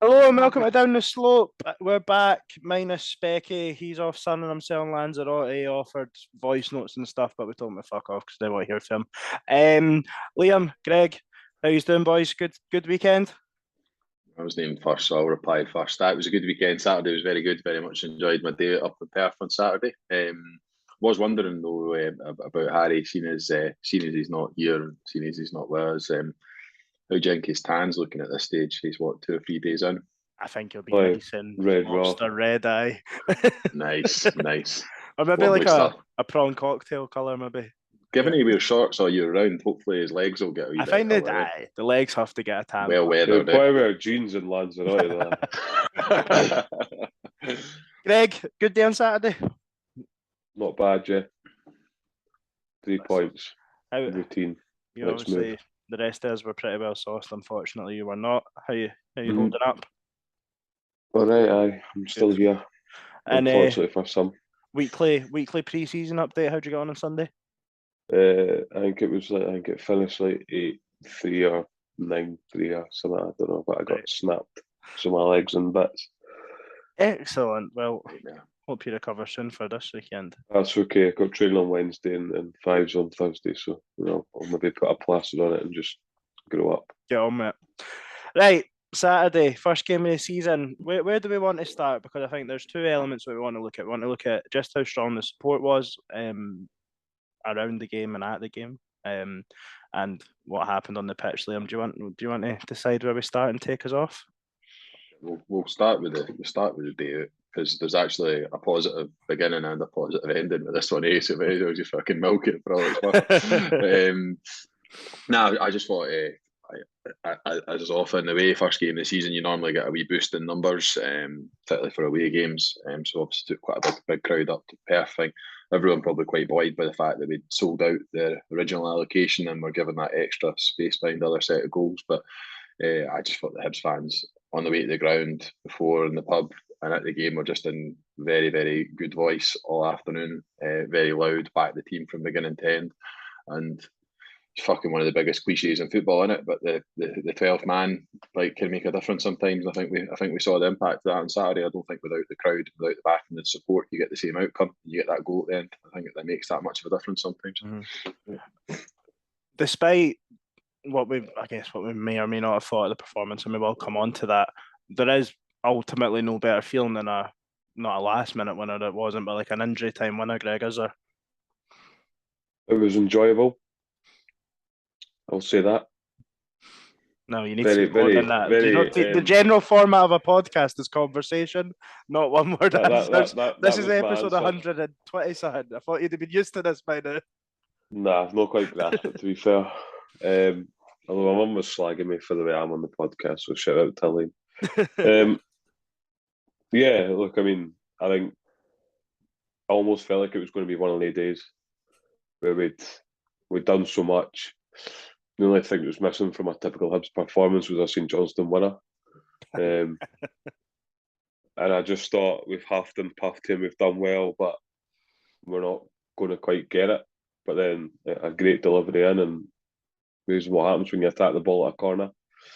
Hello and welcome to Down the Slope. We're back, minus Specky. He's off sunning himself in Lanzarote. He offered voice notes and stuff, but we told him to fuck off because they want to hear from him. Liam, Greg, how you doing, boys? Good weekend? I was named first, so I'll reply first. That was a good weekend. Saturday was very good. Very much enjoyed my day up in Perth on Saturday. Was wondering though about Harry, seeing as he's not here and seeing as he's not with us. How do you think his tan's looking at this stage? He's what, 2 or 3 days in? I think he'll be Like nice and red lobster red eye. Nice. Or maybe Lovely like stuff. a prawn cocktail colour, maybe. Given he wears shorts all year round, hopefully his legs will get a wee I bit find of that colour, the legs have to get a tan. well They'll weathered. probably wear jeans and Lanzarote. Greg, good day on Saturday. Not bad, yeah. 3 points. How, Routine. you Let's obviously move. the rest of us were pretty well sauced. Unfortunately, you were not. How you Mhm. holding up? All right, I'm still here. And Unfortunately for some. weekly pre-season update. How'd you get on Sunday? I think it finished like 8-3 or 9-3 or something. I don't know, but I got Right. snapped. So my legs and bits. Excellent. Well, Yeah. hope you recover soon for this weekend. That's okay. I got training on Wednesday and fives on Thursday, so I'll maybe put a plaster on it and just grow up. Get on with it. Right, Saturday, first game of the season. Where do we want to start? Because I think there's two elements that we want to look at. We want to look at just how strong the support was around the game and at the game, and what happened on the pitch. Liam, do you want to decide where we start and take us off? We'll start with the day out because there's actually a positive beginning and a positive ending with this one. So may as well just fucking milk it for all it's worth. I just thought, as often the way first game of the season, you normally get a wee boost in numbers, particularly for away games. So obviously took quite a big crowd up to Perth. I think everyone probably quite buoyed by the fact that we'd sold out their original allocation and were given that extra space behind the other set of goals. But I just thought the Hibs fans on the way to the ground before in the pub and at the game were just in very, very good voice all afternoon, very loud, back the team from beginning to end. And it's fucking one of the biggest cliches in football, isn't it? But the 12th man can make a difference sometimes. I think we saw the impact of that on Saturday. I don't think without the crowd, without the backing and support, you get the same outcome. You get that goal at the end. I think that makes that much of a difference sometimes. Mm-hmm. Despite what we may or may not have thought of the performance, and we will come on to that, there is ultimately no better feeling than not a last minute winner. It wasn't, but like an injury time winner, Greg, is there? It was enjoyable. I'll say that. No, you need to say more than that. The general format of a podcast is conversation, not one word answers. This is episode 120, son. I thought you'd have been used to this by now. Nah, I've not quite grasped it, to be fair. Although my mum was slagging me for the way I'm on the podcast, so shout out to Liam. Yeah, look, I mean, I think I almost felt like it was going to be one of the days where we'd done so much. The only thing that was missing from a typical Hibs performance was a St Johnstone winner. And I just thought we've huffed and puffed him, we've done well, but we're not going to quite get it. But then a great delivery in, and this is what happens when you attack the ball at a corner.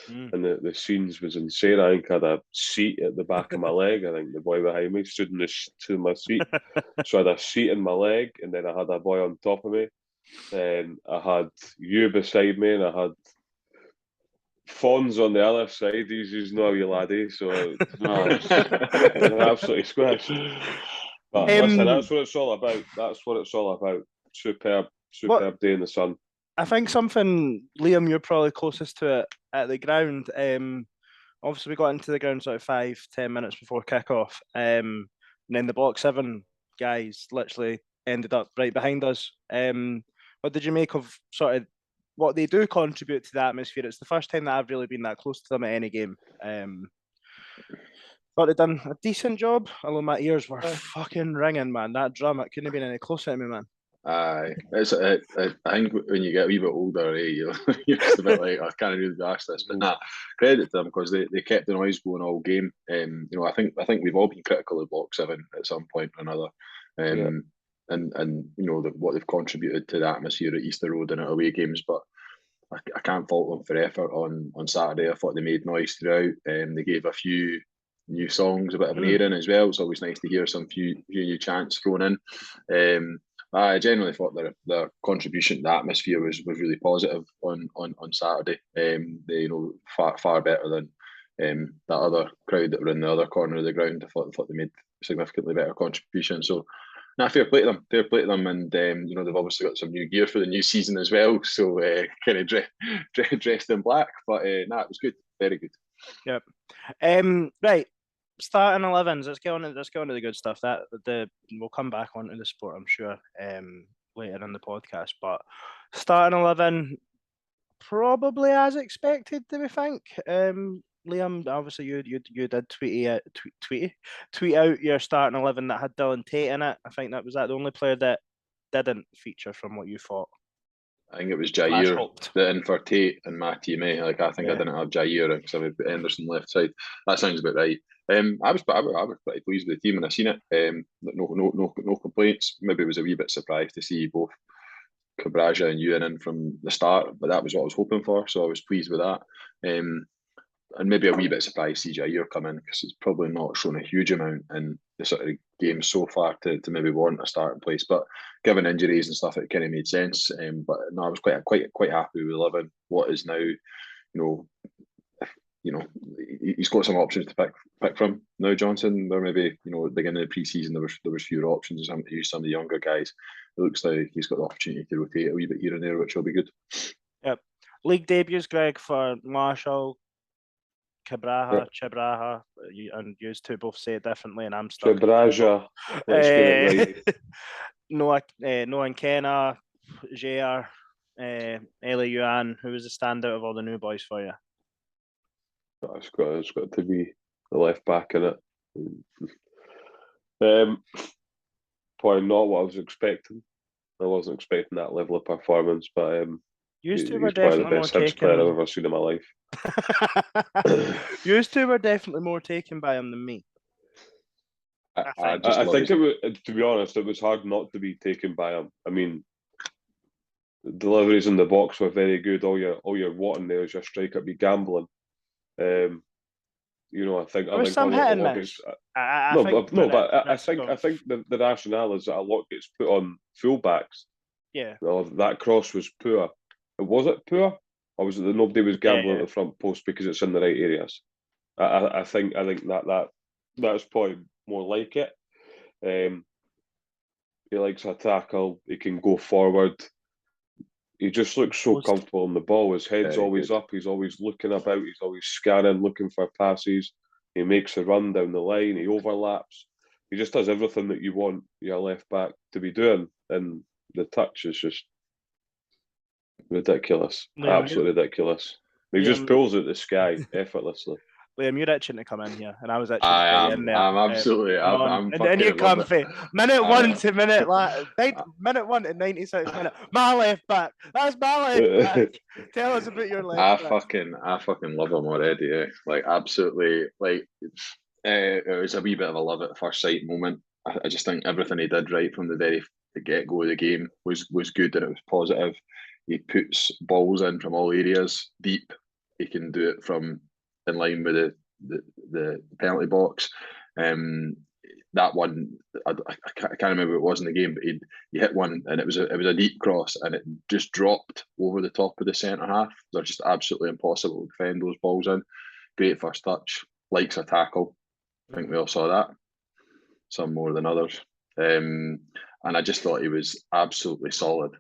And the scenes was insane. I think I had a seat at the back of my leg. I think the boy behind me stood in my seat. So I had a seat in my leg, and then I had a boy on top of me. Then I had you beside me, and I had Fons on the other side. He's not a wee laddie, so absolutely squished. But listen, that's what it's all about. That's what it's all about. Superb day in the sun. I think something, Liam, you're probably closest to it at the ground. Obviously, we got into the ground sort of 5-10 minutes before kickoff, and then the Block 7 guys literally ended up right behind us. What did you make of sort of what they do contribute to the atmosphere? It's the first time that I've really been that close to them at any game. Thought they'd done a decent job, although my ears were fucking ringing, man. That drum, it couldn't have been any closer to me, man. I think when you get a wee bit older, you're just a bit like, I can't really be asked this, but nah, credit to them because they kept the noise going all game. I think we've all been critical of Block 7 at some point or another. And what they've contributed to the atmosphere at Easter Road and at away games, but I can't fault them for effort on Saturday. I thought they made noise throughout. They gave a few new songs a bit of an airing as well. It's always nice to hear some few new chants thrown in. I generally thought their contribution to the atmosphere was really positive on Saturday. They far better than that other crowd that were in the other corner of the ground. I thought they made significantly better contribution. So, fair play to them, and they've obviously got some new gear for the new season as well. So kind of dressed in black, but it was good, very good. Yep. Right. Starting 11s. Let's get on to the good stuff. We'll come back onto the sport, I'm sure, later in the podcast. But starting 11, probably as expected, do we think? Liam, obviously you did tweet out your starting 11 that had Dylan Tate in it. I think that was the only player that didn't feature from what you thought. I think it was Jair that in for Tate and my team. I think I didn't have Jair because I had Anderson left side. That sounds about right. I was pretty pleased with the team when I seen it. No complaints. Maybe it was a wee bit surprised to see both Cabraja and Ewan in from the start, but that was what I was hoping for. So I was pleased with that. And maybe a wee bit surprised to see Jair come in because it's probably not shown a huge amount in the sort of game so far to maybe warrant a starting place. But given injuries and stuff, it kind of made sense. But no, I was quite happy with 11. What is now, he's got some options to pick from now. Johnson, or maybe at the beginning of the pre-season there was fewer options to use some of the younger guys. It looks like he's got the opportunity to rotate a wee bit here and there, which will be good. Yep. League debuts, Greg, for Marshall, Cabraja, Chibraja, and you two both say it differently, and I'm stuck. Chibraja. Noah Nkena, JR, Eli Yuan. Who was the standout of all the new boys for you? It's got to be the left back in it. Probably not what I was expecting. I wasn't expecting that level of performance, but he's probably the best Hibs player I've ever seen in my life. You two were definitely more taken by him than me. I think it was, to be honest, it was hard not to be taken by him. I mean, deliveries in the box were very good. All you're wanting there is your striker be gambling. I think some hit and miss. I think the rationale is that a lot gets put on fullbacks. Yeah. That cross was poor. Was it poor, or was it that nobody was gambling at the front post because it's in the right areas? I think that's probably more like it. He likes a tackle. He can go forward. He just looks so comfortable on the ball. His head's always up. He's always looking about. He's always scanning, looking for passes. He makes a run down the line. He overlaps. He just does everything that you want your left back to be doing. And the touch is just ridiculous. Absolutely ridiculous. He just pulls out the sky effortlessly. Liam, you're itching to come in here, and I was itching to get in there. I'm absolutely. I'm and you're comfy. Minute 1 to 96 minutes. My left back. That's my left back. Tell us about your left back. I fucking love him already. Absolutely. It was a wee bit of a love at first sight moment. I just think everything he did right from the get-go of the game was good, and it was positive. He puts balls in from all areas, deep. He can do it from in line with the penalty box. That one, I can't remember what it was in the game, but he hit one, and it was a deep cross, and it just dropped over the top of the centre half. They're just absolutely impossible to defend those balls in. Great first touch, likes a tackle. I think we all saw that, some more than others. And I just thought he was absolutely solid.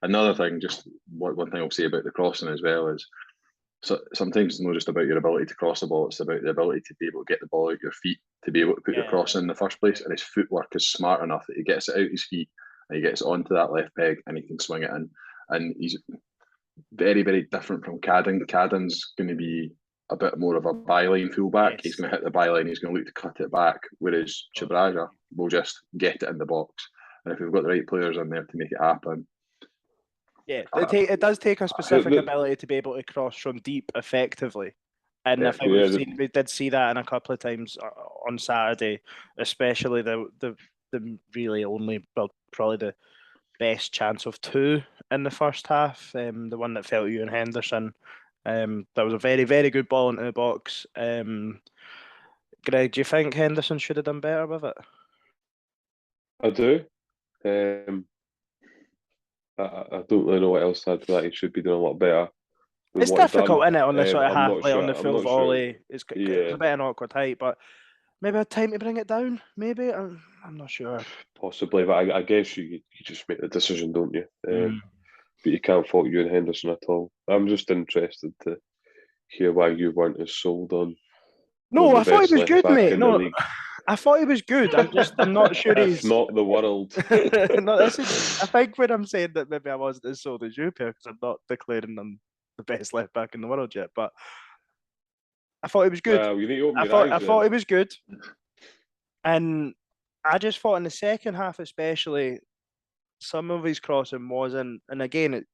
Another thing, just one thing I'll say about the crossing as well is, so sometimes it's not just about your ability to cross the ball, it's about the ability to be able to get the ball out your feet, to be able to put your cross in the first place. And his footwork is smart enough that he gets it out his feet and he gets it onto that left peg and he can swing it in. And he's very, very different from Cadden. Cadden's going to be a bit more of a byline fullback. Yes. He's going to hit the byline, he's going to look to cut it back, whereas Chibraja will just get it in the box. And if we've got the right players in there to make it happen. Yeah, it does take a specific ability to be able to cross from deep effectively. And I think we did see that in a couple of times on Saturday, especially the really only, well, probably best chance of two in the first half. The one that fell to Ewan Henderson. There was a very, very good ball into the box. Greg, do you think Henderson should have done better with it? I do. I don't really know what else to add to that. He should be doing a lot better. It's difficult, isn't it, on the sort of I'm not halfway, sure. on the I'm full not volley. sure. It's Yeah. a bit an awkward height, but maybe a time to bring it down. Maybe I'm not sure. Possibly, but I guess you just make the decision, don't you? Mm. But you can't fault Ewan Henderson at all. I'm just interested to hear why you weren't as sold on. No, the I thought best he was good, left-back mate. in the No, league. I thought he was good. I'm not sure If he's. not the world. No, this is. I think when I'm saying that maybe I wasn't as sold as you, because I'm not declaring them the best left back in the world yet, but I thought he was good. Well, you need to open I your thought eyes. I thought he was good, and I just thought in the second half, especially, some of his crossing wasn't. And again,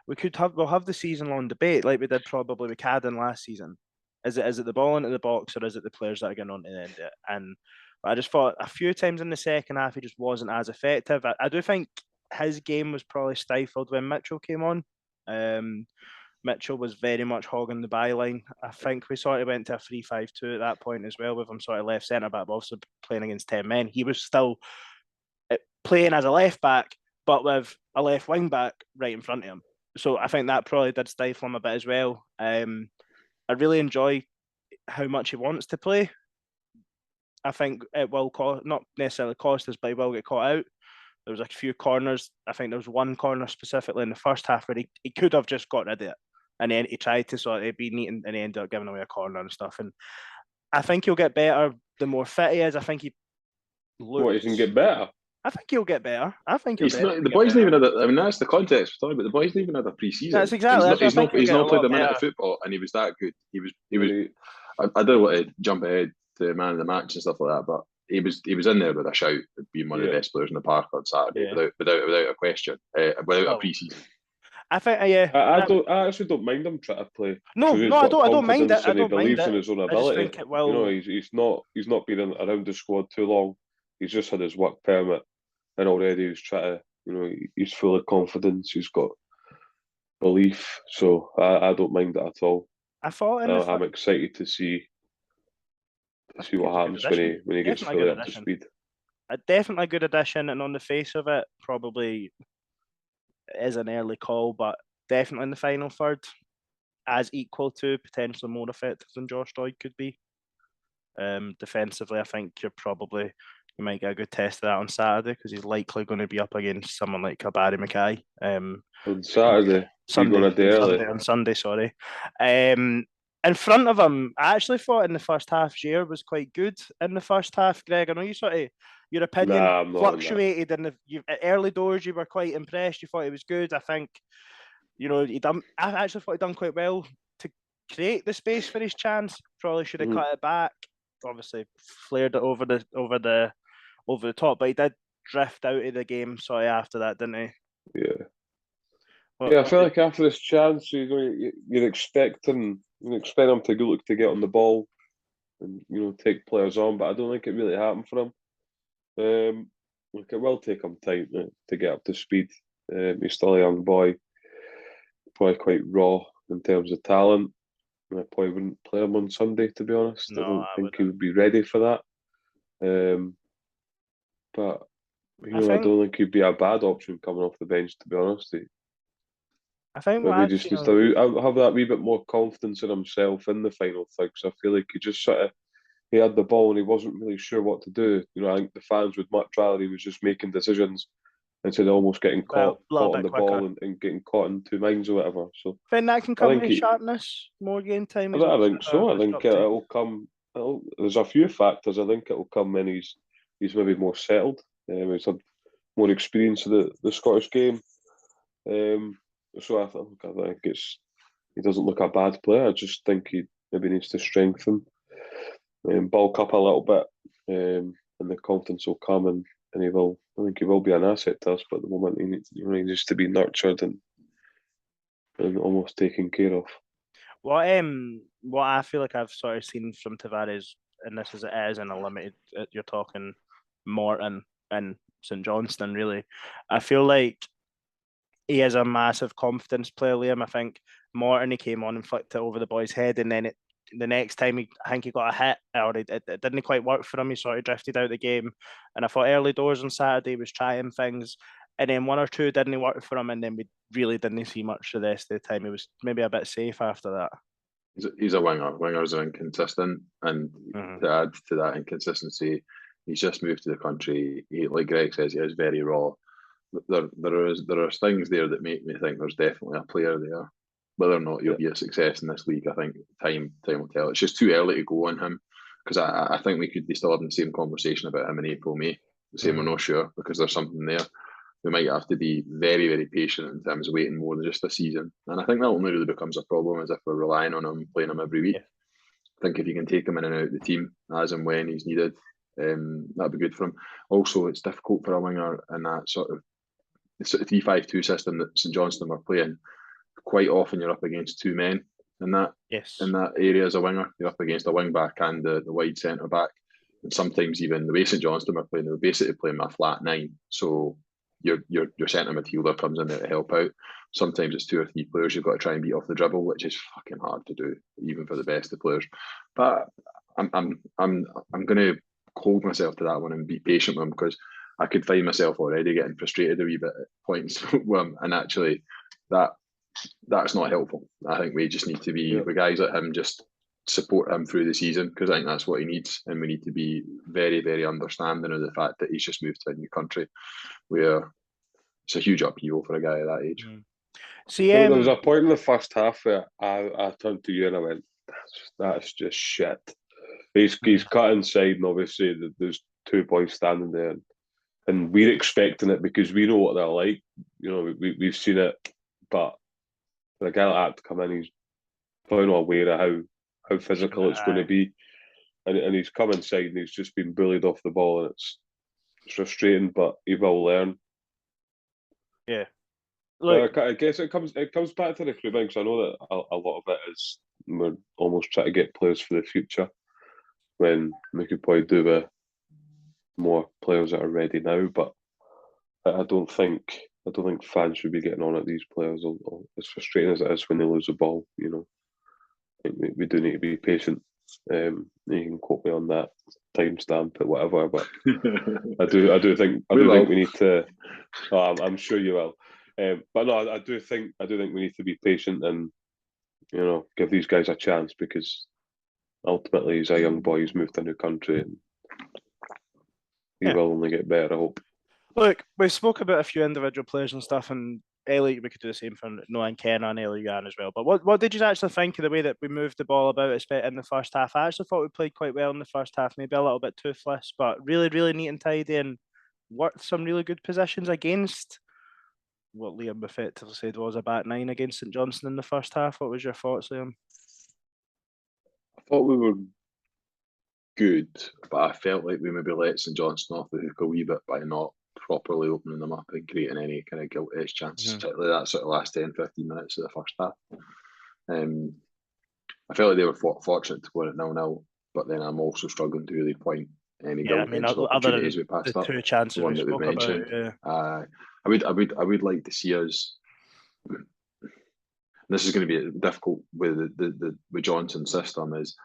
we'll have the season long debate like we did probably with Cadden last season. Is it the ball into the box, or is it the players that are getting on to the end of it? And I just thought a few times in the second half he just wasn't as effective. I do think his game was probably stifled when Mitchell came on. Mitchell was very much hogging the byline. I think we sort of went to a 3-5-2 at that point as well, with him sort of left centre back, but also playing against 10 men. He was still playing as a left back, but with a left wing back right in front of him. So I think that probably did stifle him a bit as well. I really enjoy how much he wants to play. I think it will not necessarily cost us, but he will get caught out. There was a few corners. I think there was one corner specifically in the first half where he could have just got rid of it. And then he tried to sort of be neat, and he ended up giving away a corner and stuff. And I think he'll get better the more fit he is. I think he looks... What, he can get better? I think he'll get better. I think he's not, the boys not even had I mean, that's the context we're talking about. The boys not even had a pre-season. That's exactly. He's not played a minute of football, and he was that good. He was. I don't want to jump ahead to man of the match and stuff like that, but he was in there with a shout of being one of the best players in the park on Saturday, without a question, without a pre-season. I think, yeah. I actually don't mind him trying to play. No, I don't mind it. And he believes in his own ability. I just think it will... he's not been around the squad too long. He's just had his work permit, and already he's trying to, he's full of confidence. He's got belief, so I don't mind it at all. I'm excited to see what happens when he gets fully up to speed. A definitely good addition, and on the face of it, probably is an early call, but definitely in the final third, as equal to, potentially more effective than Josh Doig could be. Defensively, I think you might get a good test of that on Saturday, because he's likely going to be up against someone like Barry Mackay. On Saturday, Sunday, sorry. In front of him, I actually thought in the first half, Jair was quite good in the first half. Greg, I know your opinion fluctuated in the early doors. You were quite impressed. You thought he was good. I think, I actually thought he'd done quite well to create the space for his chance. Probably should have cut it back. Obviously, flared it over the top, but he did drift out of the game after that, didn't he? Yeah. I feel like after this chance, you're expecting him to look to get on the ball and take players on, but I don't think it really happened for him. It will take him time to get up to speed. He's still a young boy, probably quite raw in terms of talent. I probably wouldn't play him on Sunday, to be honest. I don't think he would be ready for that. But I don't think he'd be a bad option coming off the bench, to be honest. I think maybe just needs to have that wee bit more confidence in himself in the final third. So I feel like he had the ball and he wasn't really sure what to do. I think the fans would much rather he was just making decisions instead of almost getting caught on the ball and getting caught in two minds or whatever. So I think that can come with sharpness, more game time. I think so. I think it'll come. There's a few factors. I think it'll come when he's maybe more settled. He's had more experience of the Scottish game. So I think he doesn't look a bad player. I just think he maybe needs to strengthen, bulk up a little bit, and the confidence will come, and I think he will be an asset to us. But at the moment, he needs to be nurtured and almost taken care of. What I feel like I've sort of seen from Tavares, and this is in a limited, you're talking Morton, in St Johnstone, really. I feel like he is a massive confidence player, Liam. I think Morton, he came on and flicked it over the boy's head, and then the next time I think he got a hit, or it didn't quite work for him. He sort of drifted out of the game, and I thought early doors on Saturday was trying things, and then one or two didn't work for him, and then we really didn't see much the rest of the time. He was maybe a bit safe after that. He's a winger. Wingers are inconsistent, and to add to that inconsistency, he's just moved to the country. Like Greg says, he is very raw. There are things there that make me think there's definitely a player there. Whether or not he'll be a success in this league, I think time will tell. It's just too early to go on him, because I think we could be still having the same conversation about him in April, May. The same, we're not sure, because there's something there. We might have to be very, very patient in terms of waiting more than just a season. And I think that only really becomes a problem is if we're relying on him, playing him every week. I think if you can take him in and out of the team as and when he's needed, that'd be good for him. Also, it's difficult for a winger in that sort of 3-5-2 system that St Johnstone were playing. Quite often you're up against two men in that area as a winger. You're up against a wing back and the wide centre back. And sometimes even the way St Johnstone were playing, they were basically playing a flat nine. So your centre midfielder comes in there to help out. Sometimes it's two or three players you've got to try and beat off the dribble, which is fucking hard to do, even for the best of players. But I'm going to hold myself to that one and be patient with him, because I could find myself already getting frustrated a wee bit at points with him, and actually that's not helpful. I think we just need to be with guys like him, just support him through the season, because I think that's what he needs, and we need to be very, very understanding of the fact that he's just moved to a new country where it's a huge upheaval for a guy at that age. See, there was a point in the first half where I turned to you and I went, that's just shit. He's cut inside, and obviously there's two boys standing there, and we're expecting it because we know what they're like. You know, we've seen it, but for a guy like that to come in, he's probably not aware of how physical it's going to be, and he's come inside and he's just been bullied off the ball, and it's frustrating, but he will learn. Yeah. Look, I guess it comes back to recruitment, because I know that a lot of it is we're almost trying to get players for the future, when we could probably do with more players that are ready now. But I don't think fans should be getting on at these players. As frustrating as it is when they lose the ball, you know, I think we do need to be patient. You can quote me on that timestamp or whatever, but I do think we need to. I'm sure you will. But no, I do think we need to be patient and, you know, give these guys a chance, because ultimately he's a young boy who's moved to a new country, and he will only get better, I hope. Look, we spoke about a few individual players and stuff, and Elliot, we could do the same for Noah Kenna and Elliot Yan as well. But what did you actually think of the way that we moved the ball about in the first half? I actually thought we played quite well in the first half, maybe a little bit toothless, but really, really neat and tidy, and worked some really good positions against what Liam effectively said was a back nine against St Johnstone in the first half. What was your thoughts, Liam? I thought we were good, but I felt like we maybe let St Johnstone off the hook a wee bit by not properly opening them up and creating any kind of gilt-edge chances, particularly that sort of last 10-15 minutes of the first half. I felt like they were fortunate to go at 0-0, but then I'm also struggling to really point any gilt-edged opportunities we passed up. Two chances the one that we've mentioned. I would like to see us. This is going to be difficult with the Johnson's system, is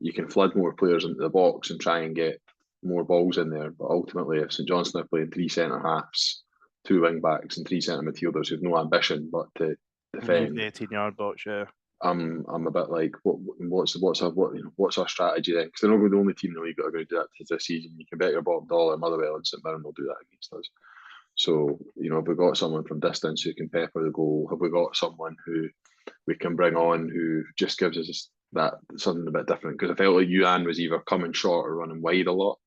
you can flood more players into the box and try and get more balls in there, but ultimately if St Johnstone are playing three centre halves, two wing backs and three centre midfielders who've no ambition but to defend the 18-yard box, I'm a bit like, what's our strategy then? Because they're not the only team in the league that are going to do that this season. You can bet your bottom dollar Motherwell and St Mirren will do that against us. So, you know, have we got someone from distance who can pepper the goal? Have we got someone who we can bring on who just gives us that something a bit different? Because I felt like Yuan was either coming short or running wide a lot.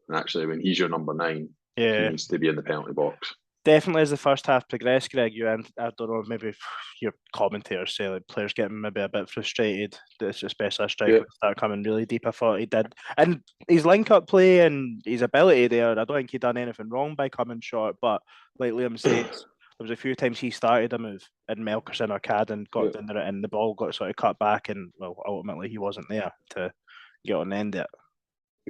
And actually, when he's your number 9, he needs to be in the penalty box. Definitely as the first half progressed, Greg, I don't know, maybe your commentators say like players getting maybe a bit frustrated, especially a striker start coming really deep. I thought he did. And his link-up play and his ability there, I don't think he done anything wrong by coming short, but like Liam says, there was a few times he started a move and Melkerson or Cadden got in there and the ball got sort of cut back and, well, ultimately he wasn't there to get on the end of it.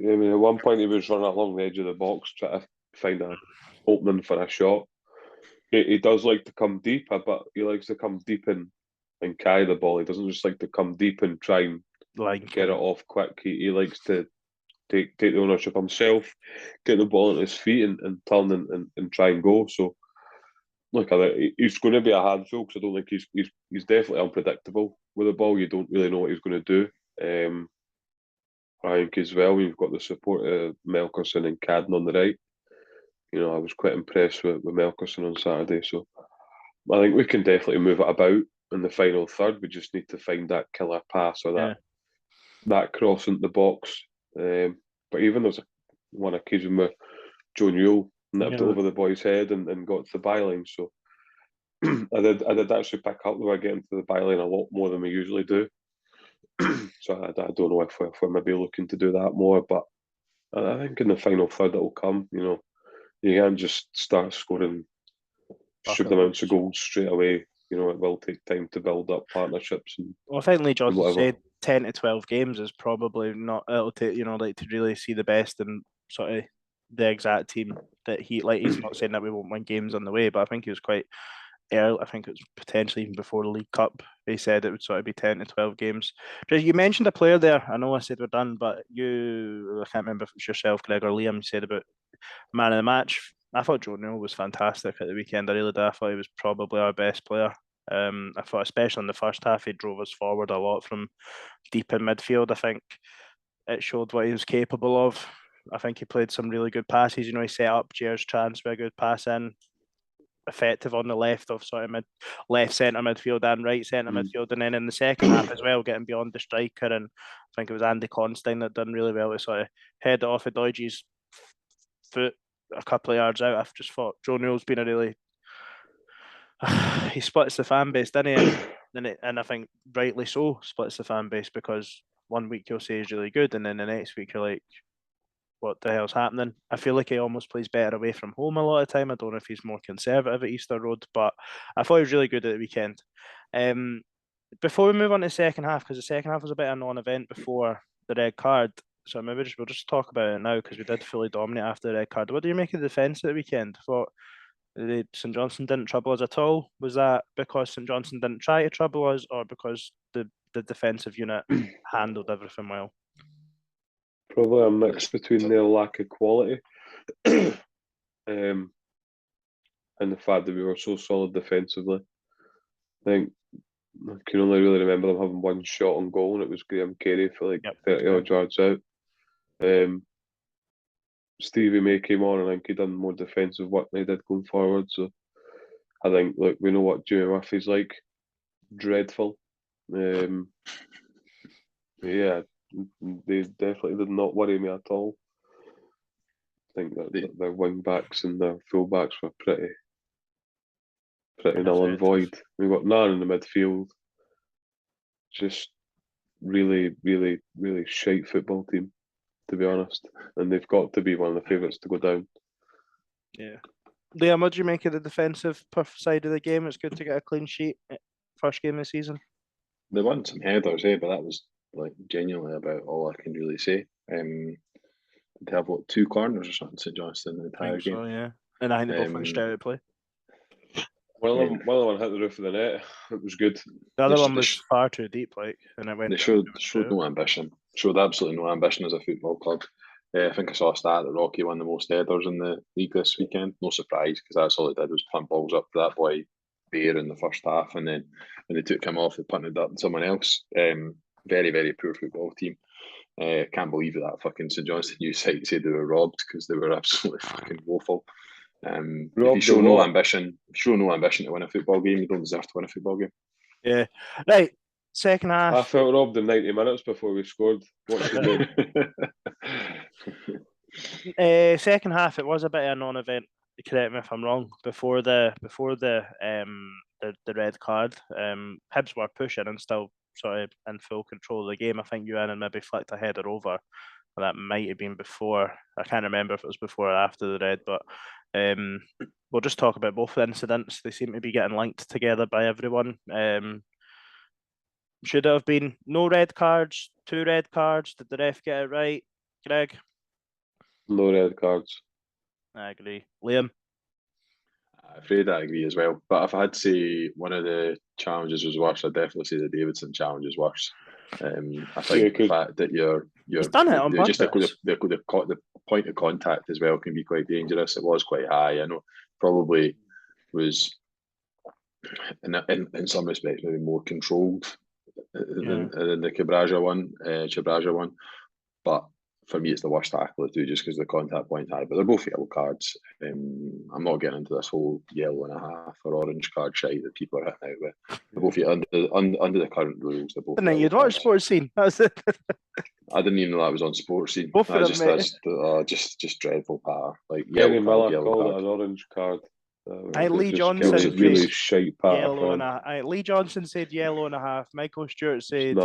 I mean, at one point he was running along the edge of the box trying to find an opening for a shot. He does like to come deep, but he likes to come deep and carry the ball. He doesn't just like to come deep and try and get it off quick. He likes to take the ownership himself, get the ball at his feet and turn and try and go. So, look, he's going to be a handful because I don't think he's definitely unpredictable with the ball. You don't really know what he's going to do. I think as well, we've got the support of Melkerson and Cadden on the right. You know, I was quite impressed with Melkerson on Saturday. So I think we can definitely move it about in the final third. We just need to find that killer pass or that cross into the box. But even there's one occasion where Joe Newell nipped it over the boy's head and got to the byline. So I did actually pick up that we're getting to the byline a lot more than we usually do. So I don't know if we're maybe looking to do that more, but I think in the final third it will come. You know, you can't just start scoring stupid amounts of goals straight away. You know, it will take time to build up partnerships. I think Lee Johnson said 10 to 12 games is probably not. It'll take like to really see the best and sort of the exact team that he's not saying that we won't win games on the way, but I think he was quite early. I think it was potentially even before the League Cup. He said it would sort of be 10 to 12 games. You mentioned a player there. I know I said we're done, but I can't remember if it was yourself, Greg, or Liam, you said about man of the match. I thought Joe Newell was fantastic at the weekend. I really did. I thought he was probably our best player. I thought, especially in the first half, he drove us forward a lot from deep in midfield. I think it showed what he was capable of. I think he played some really good passes. You know, he set up Jair's chance with a good pass in, effective on the left of sort of left centre midfield and right centre midfield, and then in the second half as well, getting beyond the striker. And I think it was Andy Constein that done really well to sort of head it off of Doidge's foot a couple of yards out. I've just thought Joe Newell's been a really he splits the fan base, didn't he? And I think rightly so splits the fan base, because one week you'll say he's really good, and then the next week you're like, what the hell's happening? I feel like he almost plays better away from home a lot of time. I don't know if he's more conservative at Easter Road, but I thought he was really good at the weekend. Before we move on to the second half, because the second half was a bit of a non-event before the red card, so maybe we'll just talk about it now, because we did fully dominate after the red card. What do you make of the defence at the weekend? I thought St Johnstone didn't trouble us at all. Was that because St Johnstone didn't try to trouble us, or because the defensive unit handled everything well? Probably a mix between their lack of quality and the fact that we were so solid defensively. I think I can only really remember them having one shot on goal, and it was Graham Carey for like 30 odd yards out. Stevie May came on, and I think he done more defensive work than he did going forward. So I think, look, we know what Jimmy Murphy's like. Dreadful. Yeah, they definitely did not worry me at all. I think that their wing backs and their full backs were pretty null and void. We've got none in the midfield. Just really, really, really shite football team, to be honest. And they've got to be one of the favourites to go down. Yeah. Liam, what do you make of the defensive side of the game? It's good to get a clean sheet first game of the season. They won some headers, but that was like genuinely about all I can really say. They have 2 corners or something, St Johnstone, in the entire game. So, yeah. And I think they both went straight out of play. One of them hit the roof of the net. It was good. The other one was far too deep, and it went. They showed no ambition. Showed absolutely no ambition as a football club. I think I saw a stat that Rocky won the most headers in the league this weekend. No surprise, because that's all he did was punt balls up to that boy Bear in the first half, and then when they took him off, they punted up to someone else. Very, very poor football team. Can't believe that fucking St Johnstone news site said they were robbed, because they were absolutely fucking woeful. If you show no ambition to win a football game, you don't deserve to win a football game. Yeah. Right. Second half. I felt robbed in 90 minutes before we scored. What's the second half, it was a bit of a non-event. Correct me if I'm wrong. Before the red card, Hibs were pushing and still sort of in full control of the game. I think Ewan maybe flicked a header over. That might have been before. I can't remember if it was before or after the red, but we'll just talk about both incidents. They seem to be getting linked together by everyone. Should it have been no red cards, 2 red cards? Did the ref get it right, Greg? No red cards. I agree. Liam? I'm afraid I agree as well. But if I had to say one of the challenges was worse, I'd definitely say the Davidson challenge is worse. I think the fact that he's done it on purpose. Just the point of contact as well can be quite dangerous. It was quite high. I know probably was in some respects maybe more controlled than the Chabraja one. But for me, it's the worst tackle of the two just because the contact point high. But they're both yellow cards. I'm not getting into this whole yellow and a half or orange card shite that people are hitting out with. They're both under the current rules. They're both. You'd watch Sports Scene. That's it. I didn't even know that was on Sports Scene. Both of them, just dreadful power. Like Kenny Miller called it an orange card. Lee Johnson said really shite yellow and a. Lee Johnson said yellow and a half. Michael Stewart said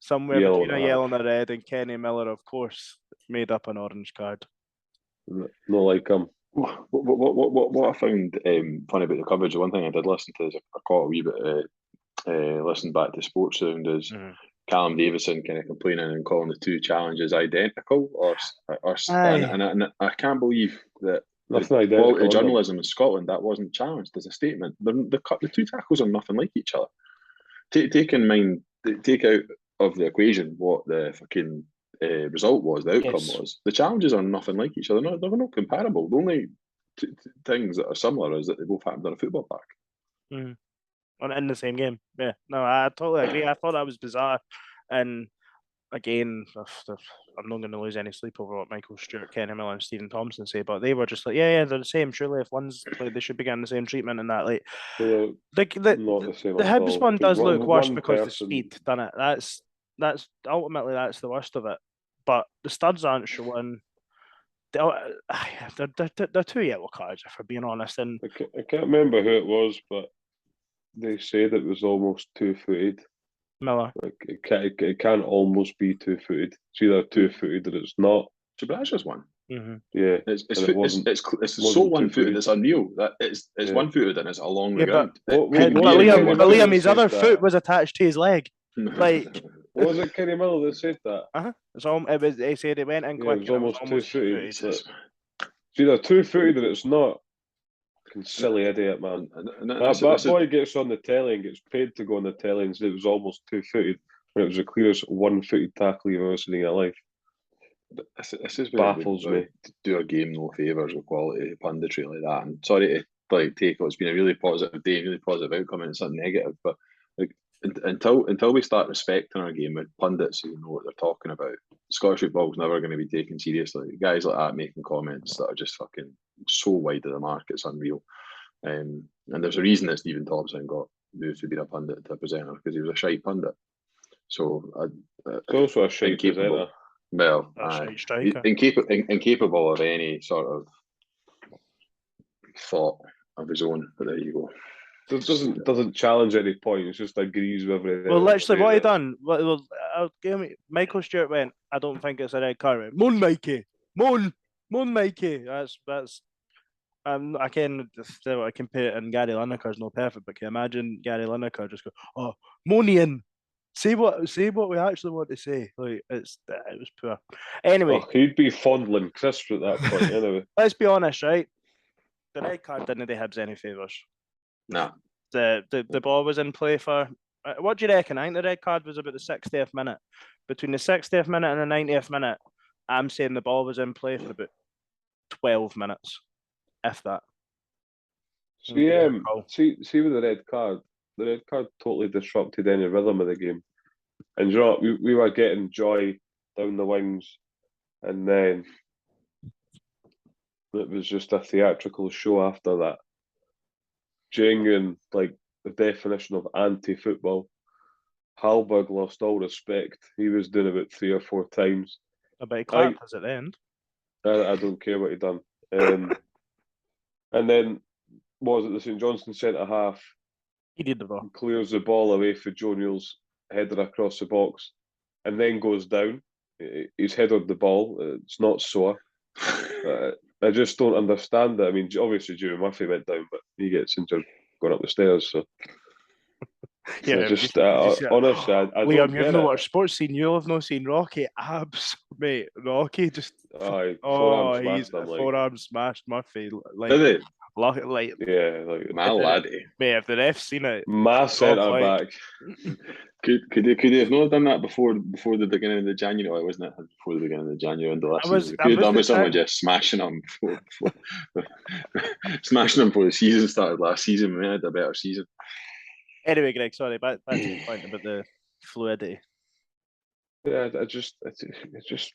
somewhere between a yellow and a red, and Kenny Miller, of course, made up an orange card. No, like him. What I found funny about the coverage, the one thing I did listen to is I caught a wee bit listened back to Sports Sound is Callum Davison kind of complaining and calling the two challenges identical, and I can't believe that. Quality journalism in Scotland that wasn't challenged as a statement. The two tackles are nothing like each other. Take out of the equation what the fucking result was, the outcome was. The challenges are nothing like each other. No, they're not comparable. The only things that are similar is that they both happened on a football park. In the same game. Yeah, no, I totally agree. I thought that was bizarre, and again, I'm not going to lose any sleep over what Michael Stewart, Kenny Miller, and Stephen Thompson say, but they were just like, they're the same. Surely, if one's like, they should be getting the same treatment and that. Like, the Hibs one does look worse because the speed done it. That's ultimately that's the worst of it. But the studs aren't showing. They're two yellow cards, if we're being honest. And I can't remember who it was, but they said it was almost 2-footed. Miller. Like it can almost be 2-footed. It's either 2-footed or it's not. Chabraja's one. Mm-hmm. Yeah, it's so 1-footed. It's unreal. That it's 1-footed and it's along the ground. But Liam, his other foot was attached to his leg. Like, was it Kenny Miller that said that? They said it went in quick. It was almost 2-footed. It's either 2-footed or it's not. Silly idiot, man. That boy gets on the telly and gets paid to go on the telly and said it was almost 2-footed when it was the clearest 1-footed tackle you've ever seen in your life. This is baffles me. To do a game no favours with quality punditry like that. And sorry to take it's been a really positive day, really positive outcome, and it's something negative. But like until we start respecting our game with pundits who know what they're talking about, Scottish football's never going to be taken seriously. Guys like that making comments that are just fucking so wide of the mark, it's unreal. And there's a reason that Stephen Thompson got moved to being a pundit to a presenter, because he was a shite pundit. So it's also a shite presenter. Well, incapable of any sort of thought of his own. But there you go. Doesn't challenge any points, just agrees with everything. Well, literally, what he done? Michael Stewart went, I don't think it's a red card. Moan, Mikey, moan, Mikey. That's. I can compare it, and Gary Lineker's not perfect, but can you imagine Gary Lineker just go, moaning. Say what we actually want to say. Like it was poor. Anyway, he'd be fondling crisps at that point. Anyway, let's be honest, right? The red card didn't do Hibs any favours. No. The ball was in play for. What do you reckon? I think the red card was about the 60th minute. Between the 60th minute and the 90th minute, I'm saying the ball was in play for about 12 minutes, if that. See with the red card totally disrupted any rhythm of the game. And you know, we were getting joy down the wings, and then it was just a theatrical show after that. Genuine, like the definition of anti-football. Halberg lost all respect. He was doing about 3 or 4 times. But he clapped us at the end. I don't care what he done. And then, what was it, the St Johnstone centre-half? He did the ball. Clears the ball away for Joe Neal's header across the box, and then goes down. He's headed the ball. It's not sore. I just don't understand that. I mean, obviously, Jimmy Murphy went down, but he gets injured going up the stairs. So, yeah, honestly, I Liam, don't you've not watched Sports Scene. You'll have not seen Rocky. Absolutely Mate, Rocky just Aye, he's smashed him, like, forearm smashed Murphy like Did he? like my laddie. mate, if the ref's seen it, centre like- back. Could they have not done that before the beginning of the January? Well, wasn't it before the beginning of the January under last season? Could have done with someone just smashing them before smashing them before the season started last season. We had a better season. Anyway, Greg, sorry, back to your point about the fluidity. Yeah, it's just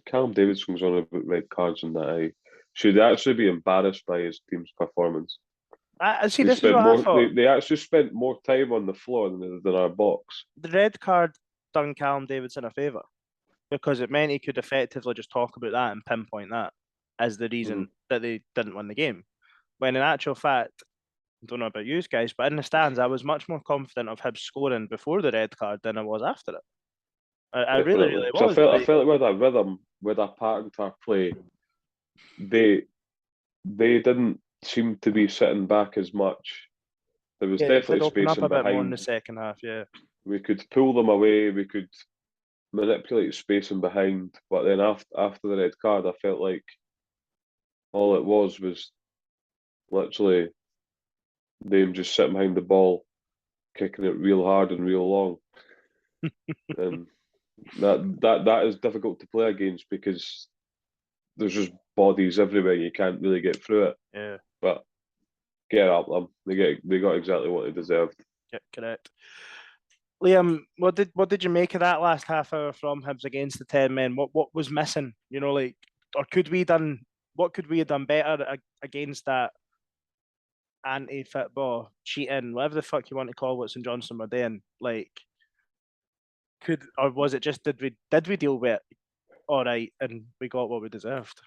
Callum Davidson was on about red cards and that. I should actually be embarrassed by his team's performance. I see. This is what I thought. They actually spent more time on the floor than our box. The red card done Callum Davidson a favour because it meant he could effectively just talk about that and pinpoint that as the reason that they didn't win the game. When in actual fact, I don't know about you guys, but in the stands, I was much more confident of Hibs scoring before the red card than I was after it. I really was. I felt like with that rhythm, with that pattern to our play, they didn't seem to be sitting back as much. There was definitely open up spacing a bit behind. more in the second half. Yeah, we could pull them away. We could manipulate spacing behind. But then after the red card, I felt like all it was literally them just sitting behind the ball, kicking it real hard and real long. And that is difficult to play against because there's just bodies everywhere. You can't really get through it. Yeah. But get up them. They got exactly what they deserved. Yeah, correct. Liam, what did you make of that last half hour from Hibs against the 10 men? What was missing? You know, like, or what could we have done better against that anti-football, cheating, whatever the fuck you want to call what St Johnstone were doing? Like, or was it just did we deal with it all right and we got what we deserved?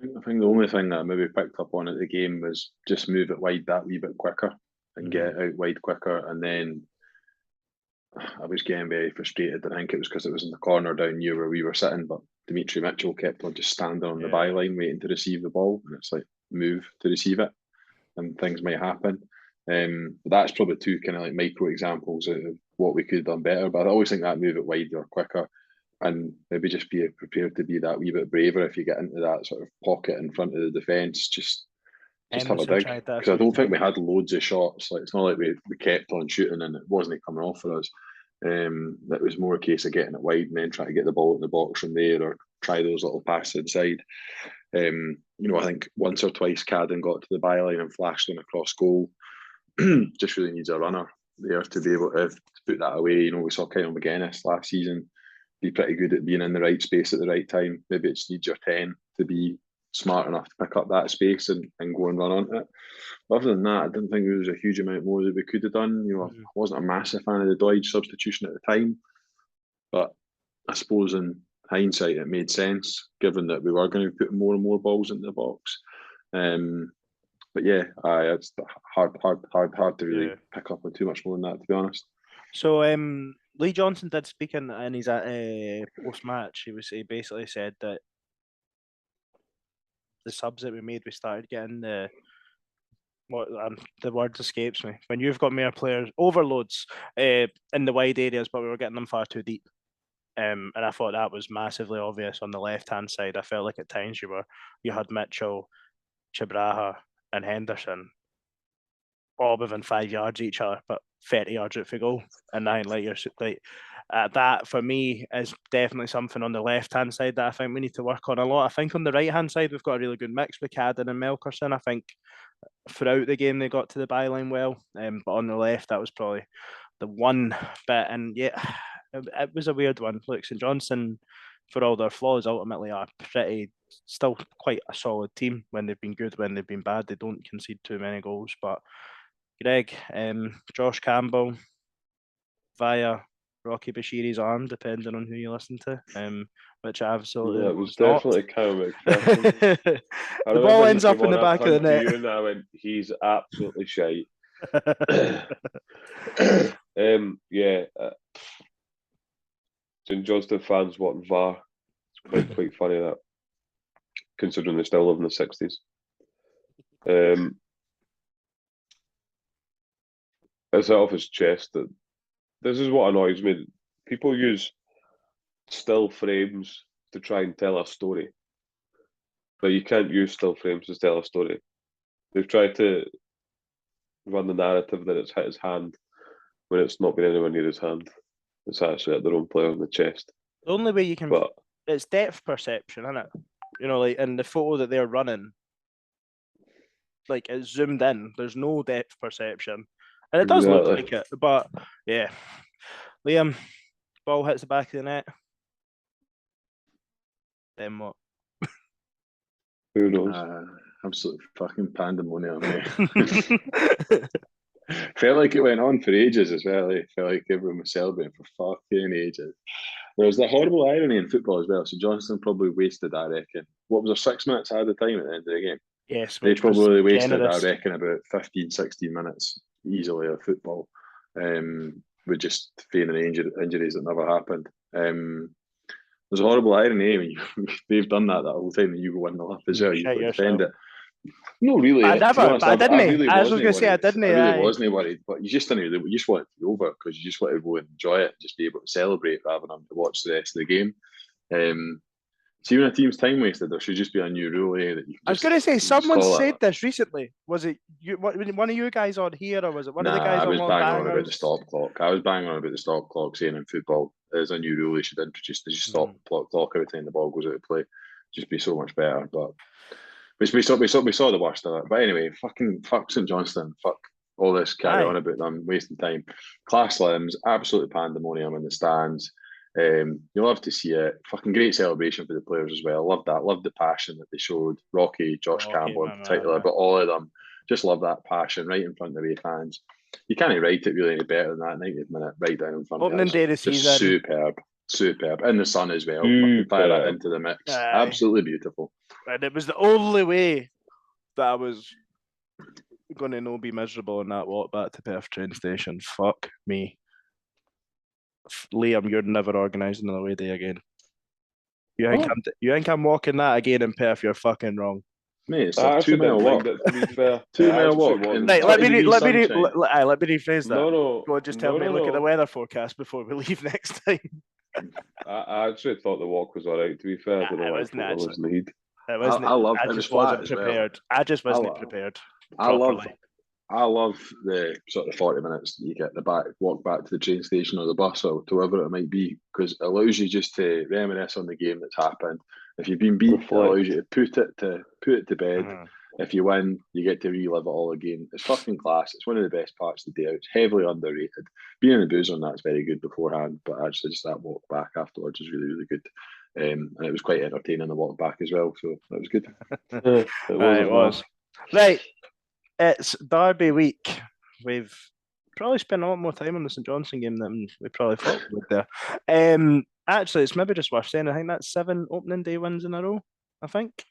I think the only thing that I maybe picked up on at the game was just move it wide that wee bit quicker and get it out wide quicker. And then I was getting very frustrated. I think it was because it was in the corner down near where we were sitting, but Dimitri Mitchell kept on just standing on the byline waiting to receive the ball. And it's like, move to receive it and things might happen. But that's probably two kind of like micro examples of what we could have done better. But I always think that move it wider, quicker, and maybe just be prepared to be that wee bit braver if you get into that sort of pocket in front of the defence. Just have a dig, because I don't think we had loads of shots. Like, it's not like we kept on shooting and it wasn't coming off for us. That was more a case of getting it wide and then trying to get the ball in the box from there or try those little passes inside. I think once or twice Cadden got to the byline and flashed one across goal. Just really needs a runner there to be able to put that away. We saw Kyle McGuinness last season be pretty good at being in the right space at the right time. Maybe it just needs your 10 to be smart enough to pick up that space and go and run onto it. But other than that, I didn't think there was a huge amount more that we could have done. I wasn't a massive fan of the Doidge substitution at the time, but I suppose in hindsight it made sense given that we were going to be putting more and more balls into the box. But yeah, it's hard to really pick up on too much more than that, to be honest. So Lee Johnson did speak in his post-match. He basically said that the subs that we made, we started getting the word escapes me. When you've got more players, overloads in the wide areas, but we were getting them far too deep. And I thought that was massively obvious on the left-hand side. I felt like at times you had Mitchell, Chibraha, and Henderson all within 5 yards each other, but 30 yards out for goal. And that for me is definitely something on the left-hand side that I think we need to work on a lot. I think on the right-hand side we've got a really good mix with Cadden and Melkerson. I think throughout the game they got to the byline well, but on the left that was probably the one bit. And yeah, it was a weird one. Look, St Johnstone, for all their flaws, ultimately are still quite a solid team. When they've been good, when they've been bad, they don't concede too many goals. But Greg, Josh Campbell via Rocky Bashiri's arm, depending on who you listen to, which I absolutely it was definitely Kyle McPherson. The ball ends up in the back of the net. And I went, he's absolutely shite. St Johnstone fans wanting VAR. It's quite funny that, considering they still live in the 60s. It's out of his chest that this is what annoys me. People use still frames to try and tell a story. But you can't use still frames to tell a story. They've tried to run the narrative that it's hit his hand when it's not been anywhere near his hand. It's actually at their own player on the chest. The only way you can... But it's depth perception, isn't it? You know, like in the photo that they're running, like it's zoomed in. There's no depth perception. And it does look like it. But, yeah. Liam, ball hits the back of the net. Then what? Who knows? Absolute fucking pandemonium, mate. Felt like it went on for ages as well. It felt like everyone was celebrating for fucking ages. There was the horrible irony in football as well. So Johnson probably wasted, I reckon. What was there, 6 minutes out of the time at the end of the game? Yes, they probably wasted, generous. I reckon, about 15, 16 minutes easily of football. With just feigning injuries that never happened. There's a horrible irony when they've done that whole time and you go in the lap as well. You defend it. No, really. I never. Honest, I didn't. really I was going to say I didn't. I really wasn't worried, but you just didn't. You just want it to be over because you just want to go and enjoy it, just be able to celebrate rather than to watch the rest of the game. See, when a team's time wasted, there should just be a new rule that you can. I was going to say someone said this recently. Was it you? One of you guys on here, or was it one of the guys on? I was banging on about the stop clock. I was banging on about the stop clock, saying in football there's a new rule they should introduce. They just stop clock every time the ball goes out of play. Just be so much better, but. We saw the worst of it. But anyway, fuck St Johnstone. Fuck all this carry on about them wasting time. Class limbs, absolute pandemonium in the stands. You love to see it. Fucking great celebration for the players as well. Love that. Love the passion that they showed. Rocky, Josh Campbell in particular, but all of them. Just love that passion right in front of the fans. You can't write it really any better than that 90th minute right down in front of opening day of the season. Superb. In the sun as well. Fire that into the mix. Absolutely beautiful. And it was the only way that I was going to be miserable in that walk back to Perth train station. Fuck me. Liam, you're never organising an away day again. You think I'm walking that again in Perth? You're fucking wrong. Mate, it's a 2 mile walk. To be fair, 2 mile walk. Right, let me rephrase that. No. Go on, just tell me. Look at the weather forecast before we leave next time. I actually thought the walk was all right. To be fair, I don't know why I was in the heat. I just wasn't prepared. I just wasn't prepared. I love the sort of 40 minutes that you get walk back to the train station or the bus or to wherever it might be, because it allows you just to reminisce on the game that's happened. If you've been beat, it allows you to put it to bed. If you win, you get to relive it all again. It's fucking class. It's one of the best parts of the day out. It's heavily underrated. Being in the booze on that's very good beforehand, but actually just that walk back afterwards is really, really good. And it was quite entertaining the walk back as well, so that was good. It was. Right, it's Derby week. We've probably spent a lot more time on the St Johnstone game than we probably thought we would there. Actually, it's maybe just worth saying, I think that's 7 opening day wins in a row, I think.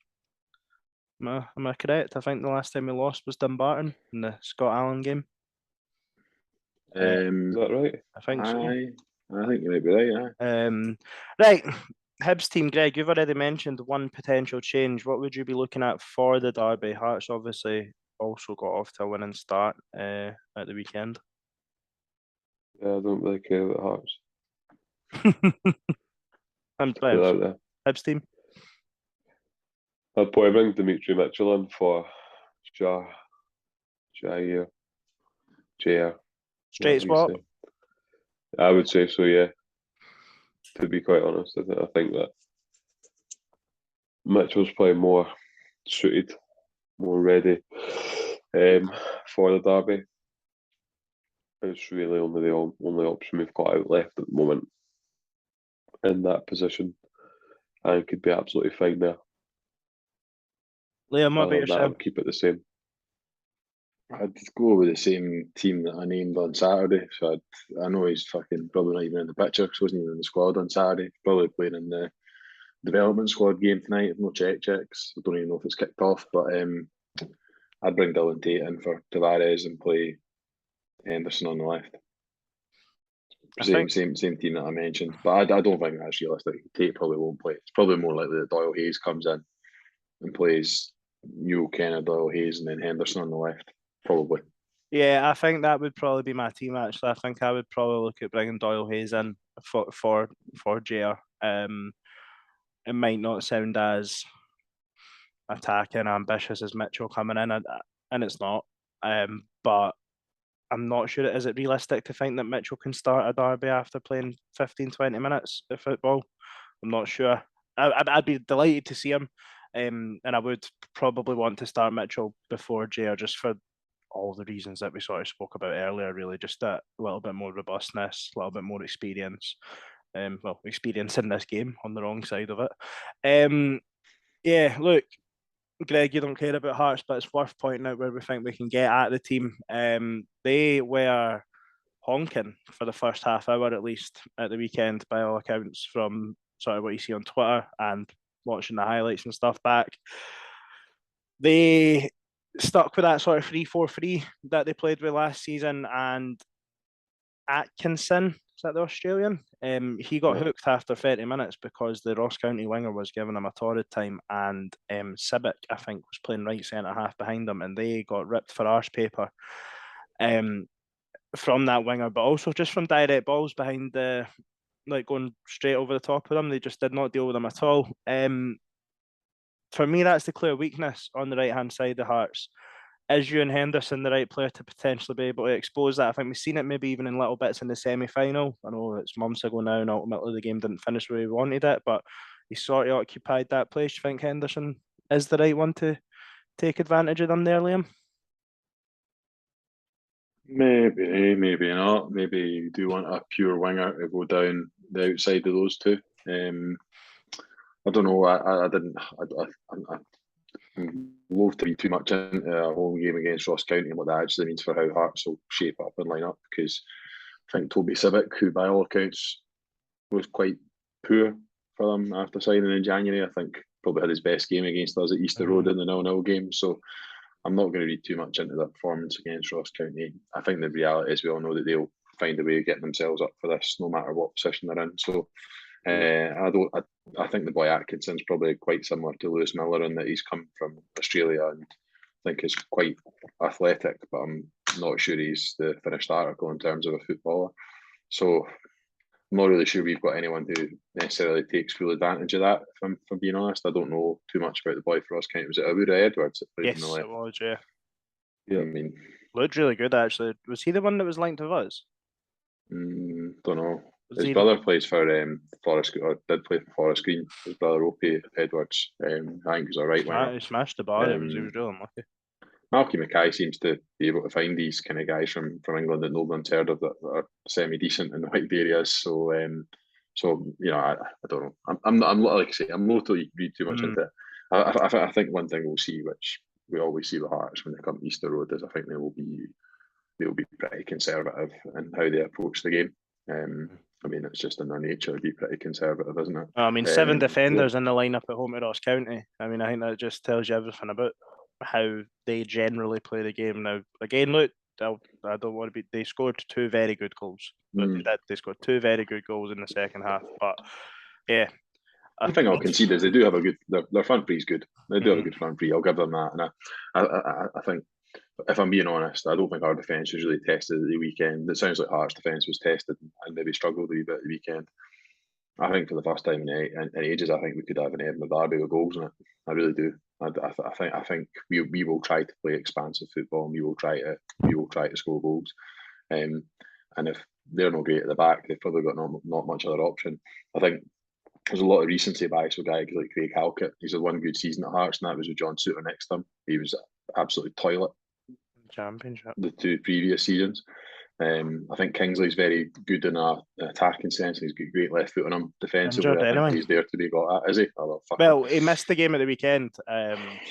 Am I correct? I think the last time we lost was Dumbarton in the Scott Allen game. Is that right? I think so. I think you might be right, yeah. Right, Hibs team, Greg, you've already mentioned one potential change. What would you be looking at for the Derby? Hearts obviously also got off to a winning start at the weekend. Yeah, I don't really care about Hearts. And Hibs team? I'd probably bring Dimitri Mitchell in for Jair. Straight swap? I would say so, yeah. To be quite honest, I think that Mitchell's probably more suited, more ready for the Derby. It's really only the only option we've got out left at the moment in that position, and could be absolutely fine there. Liam, what about yourself? I'd keep it the same. I'd go with the same team that I named on Saturday. So I know he's fucking probably not even in the picture because he wasn't even in the squad on Saturday. Probably playing in the development squad game tonight. No checks. I don't even know if it's kicked off. But I'd bring Dylan Tate in for Tavares and play Henderson on the left. Same team that I mentioned. But I don't think that's realistic. Tate probably won't play. It's probably more likely that Doyle Hayes comes in and plays Newell, Kenner, Doyle Hayes, and then Henderson on the left. Probably. Yeah, I think that would probably be my team, actually. I think I would probably look at bringing Doyle Hayes in for JR It might not sound as attacking, ambitious as Mitchell coming in, and it's not. But I'm not sure. Is it realistic to think that Mitchell can start a derby after playing 15, 20 minutes of football? I'm not sure. I'd be delighted to see him, and I would probably want to start Mitchell before Jay, just for all the reasons that we sort of spoke about earlier. Really, just a little bit more robustness, a little bit more experience. Experience in this game on the wrong side of it. Yeah, look, Greg, you don't care about Hearts, but it's worth pointing out where we think we can get at the team. They were honking for the first half hour, at least at the weekend, by all accounts, from sort of what you see on Twitter and watching the highlights and stuff back. They stuck with that sort of 3-4-3 that they played with last season, and Atkinson, is that the Australian? He got hooked after 30 minutes because the Ross County winger was giving him a torrid time, and Sibic, I think, was playing right centre half behind them, and they got ripped for arse paper from that winger, but also just from direct balls behind going straight over the top of them. They just did not deal with them at all. For me, that's the clear weakness on the right-hand side of Hearts. Is Ewan Henderson the right player to potentially be able to expose that? I think we've seen it maybe even in little bits in the semi-final. I know it's months ago now, and ultimately the game didn't finish where we wanted it, but he sort of occupied that place. Do you think Henderson is the right one to take advantage of them there, Liam? Maybe, maybe not. Maybe you do want a pure winger to go down the outside of those two. I don't know. I'm loath to be too much into a home game against Ross County and what that actually means for how Hearts will shape up and line up, because I think Toby Sibic, who by all accounts was quite poor for them after signing in January, I think probably had his best game against us at Easter Road in the 0-0 game. So I'm not going to read too much into that performance against Ross County. I think the reality is we all know that they'll find a way of getting themselves up for this, no matter what position they're in. So I think the boy Atkinson's probably quite similar to Lewis Miller in that he's come from Australia and I think is quite athletic, but I'm not sure he's the finished article in terms of a footballer. So I'm not really sure we've got anyone who necessarily takes full advantage of that, if I'm being honest. I don't know too much about the boy for Ross County. Was it Awura Edwards that played Yes, in the left? it was, yeah. Yeah, I mean, looked really good, actually. Was he the one that was linked with us? Don't know. Was His he- brother plays for Forest, or did play for Forest Green. His brother Opie Edwards, I think he's a right winger. He smashed the bar. He was really unlucky. Malky Mackay seems to be able to find these kind of guys from England that no one's heard of that are semi decent in the wide areas. So you know, I don't know. I'm like I say, I'm not to read too much into it. I think one thing we'll see, which we always see with Hearts when they come to Easter Road, is I think they'll be pretty conservative in how they approach the game. I mean, it's just in their nature to be pretty conservative, isn't it? I mean, 7 defenders in the lineup at home at Ross County. I mean, I think that just tells you everything about how they generally play the game. Now, again, look, I don't want to be. They scored 2 very good goals. But they scored 2 very good goals in the second half. But yeah, I think I'll concede is they do have a good. Their front three is good. They do have a good front three. I'll give them that. And I think, if I'm being honest, I don't think our defence was really tested at the weekend. It sounds like Hearts' defence was tested and maybe struggled a wee bit at the weekend. I think for the first time in ages, I think we could have an Edinburgh derby with goals in it. I really do. I think we will try to play expansive football and we will try to score goals. And if they're not great at the back, they've probably got not much other option. I think there's a lot of recency bias with guys like Craig Halkett. He's had one good season at Hearts, and that was with John Souttar next to him. He was absolutely toilet. Championship. The 2 previous seasons. I think Kingsley's very good in an attacking sense. He's got great left foot on him defensively. I think he's there to be got at, is he? Well, he missed the game at the weekend,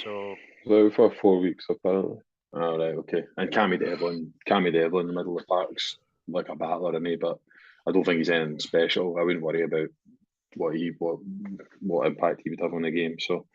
so for 4 weeks apparently. Oh, right, okay. And Cammy Devlin in the middle of the park's like a battler in me, but I don't think he's anything special. I wouldn't worry about what impact he would have on the game. So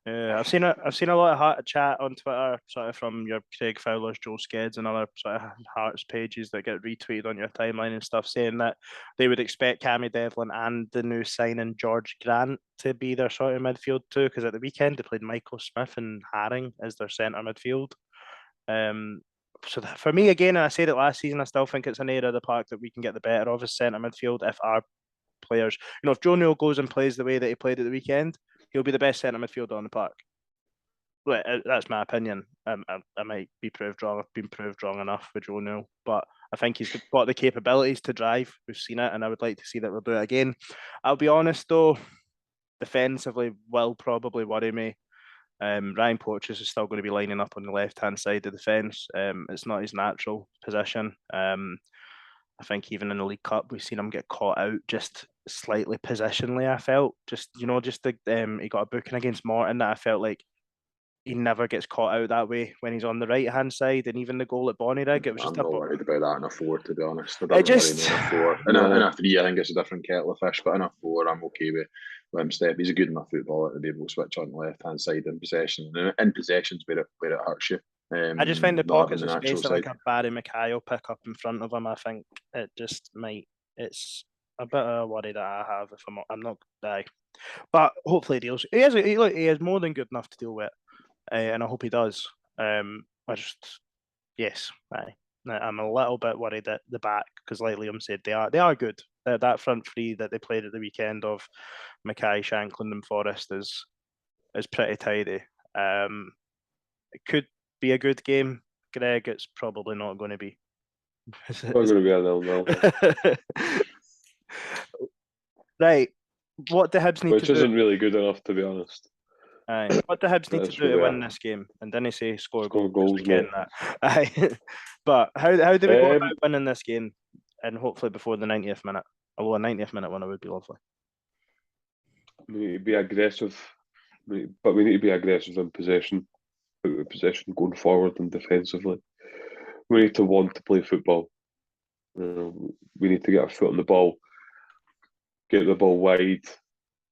yeah, I've seen a lot of chat on Twitter, sort of from your Craig Fowlers, Joe Skeds, and other sort of Hearts pages that get retweeted on your timeline and stuff, saying that they would expect Cammy Devlin and the new signing George Grant to be their sort of midfield too, because at the weekend they played Michael Smith and Haring as their centre midfield. So for me, again, and I said it last season, I still think it's an area of the park that we can get the better of as centre midfield if our players. You know, if Joe Newell goes and plays the way that he played at the weekend, he'll be the best centre midfielder on the park. Well, that's my opinion. I might be proved wrong. I've been proved wrong enough with Joe Newell, but I think he's got the capabilities to drive. We've seen it, and I would like to see that we'll do it again. I'll be honest though, defensively will probably worry me. Ryan Porteous is still going to be lining up on the left-hand side of the fence. It's not his natural position. I think even in the League Cup, we've seen him get caught out just slightly positionally. I felt just he got a booking against Morton that I felt like he never gets caught out that way when he's on the right-hand side, and even the goal at Bonnyrigg, it was just I'm not worried about that in a 4, to be honest. I It don't just- worry me in a 4. In a 3, I think it's a different kettle of fish, but in a 4, I'm okay with him step. He's a good enough footballer to be able to switch on the left-hand side in possession. And in possessions where it hurts you. I just find the not having pockets of natural space that like side. a Barry Mackay will pick up in front of him. I think it just might. It's a bit of a worry that I have if I'm not die, but hopefully he deals. He is more than good enough to deal with, and I hope he does. Yes, I'm a little bit worried at the back because, like Liam said, they are good. That front three that they played at the weekend of Mackay, Shankland, and Forrest is pretty tidy. It could be a good game, Greg. It's probably not going to be. It's not going to be a 0-0. Right. What do Hibs need Which to do? isn't really good enough, to be honest. Aye. What do Hibs need to That's do where to we win are. this game? And didn't say score Score goals, goals, mate. that. Aye. But how do we go Um, about winning this game? And hopefully before the 90th minute. Although a 90th minute winner would be lovely. We need to be aggressive, but we need to be aggressive in possession, going forward and defensively. We need to want to play football. We need to get our foot on the ball, get the ball wide,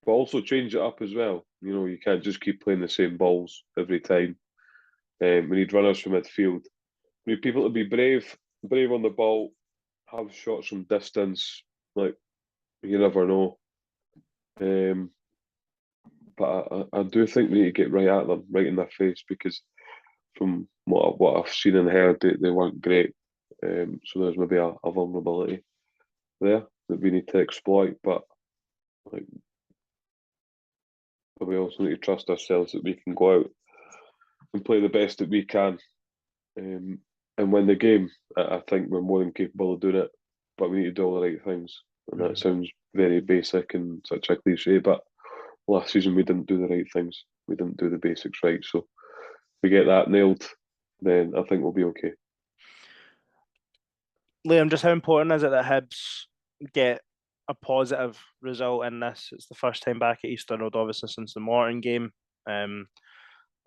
but also change it up as well. You know, you can't just keep playing the same balls every time. We need runners from midfield. We need people to be brave on the ball, have shots from distance. Like, you never know. But I do think we need to get right at them, right in their face, because from what I've seen and heard, they weren't great. So there's maybe a vulnerability there that we need to exploit. But we also need to trust ourselves that we can go out and play the best that we can and win the game. I think we're more than capable of doing it, but we need to do all the right things. And that sounds very basic and such a cliche, but last season we didn't do the right things. We didn't do the basics right. So if we get that nailed, then I think we'll be okay. Liam, just how important is it that Hibs get a positive result in this? It's the first time back at Easter Road, obviously, since the Morton game.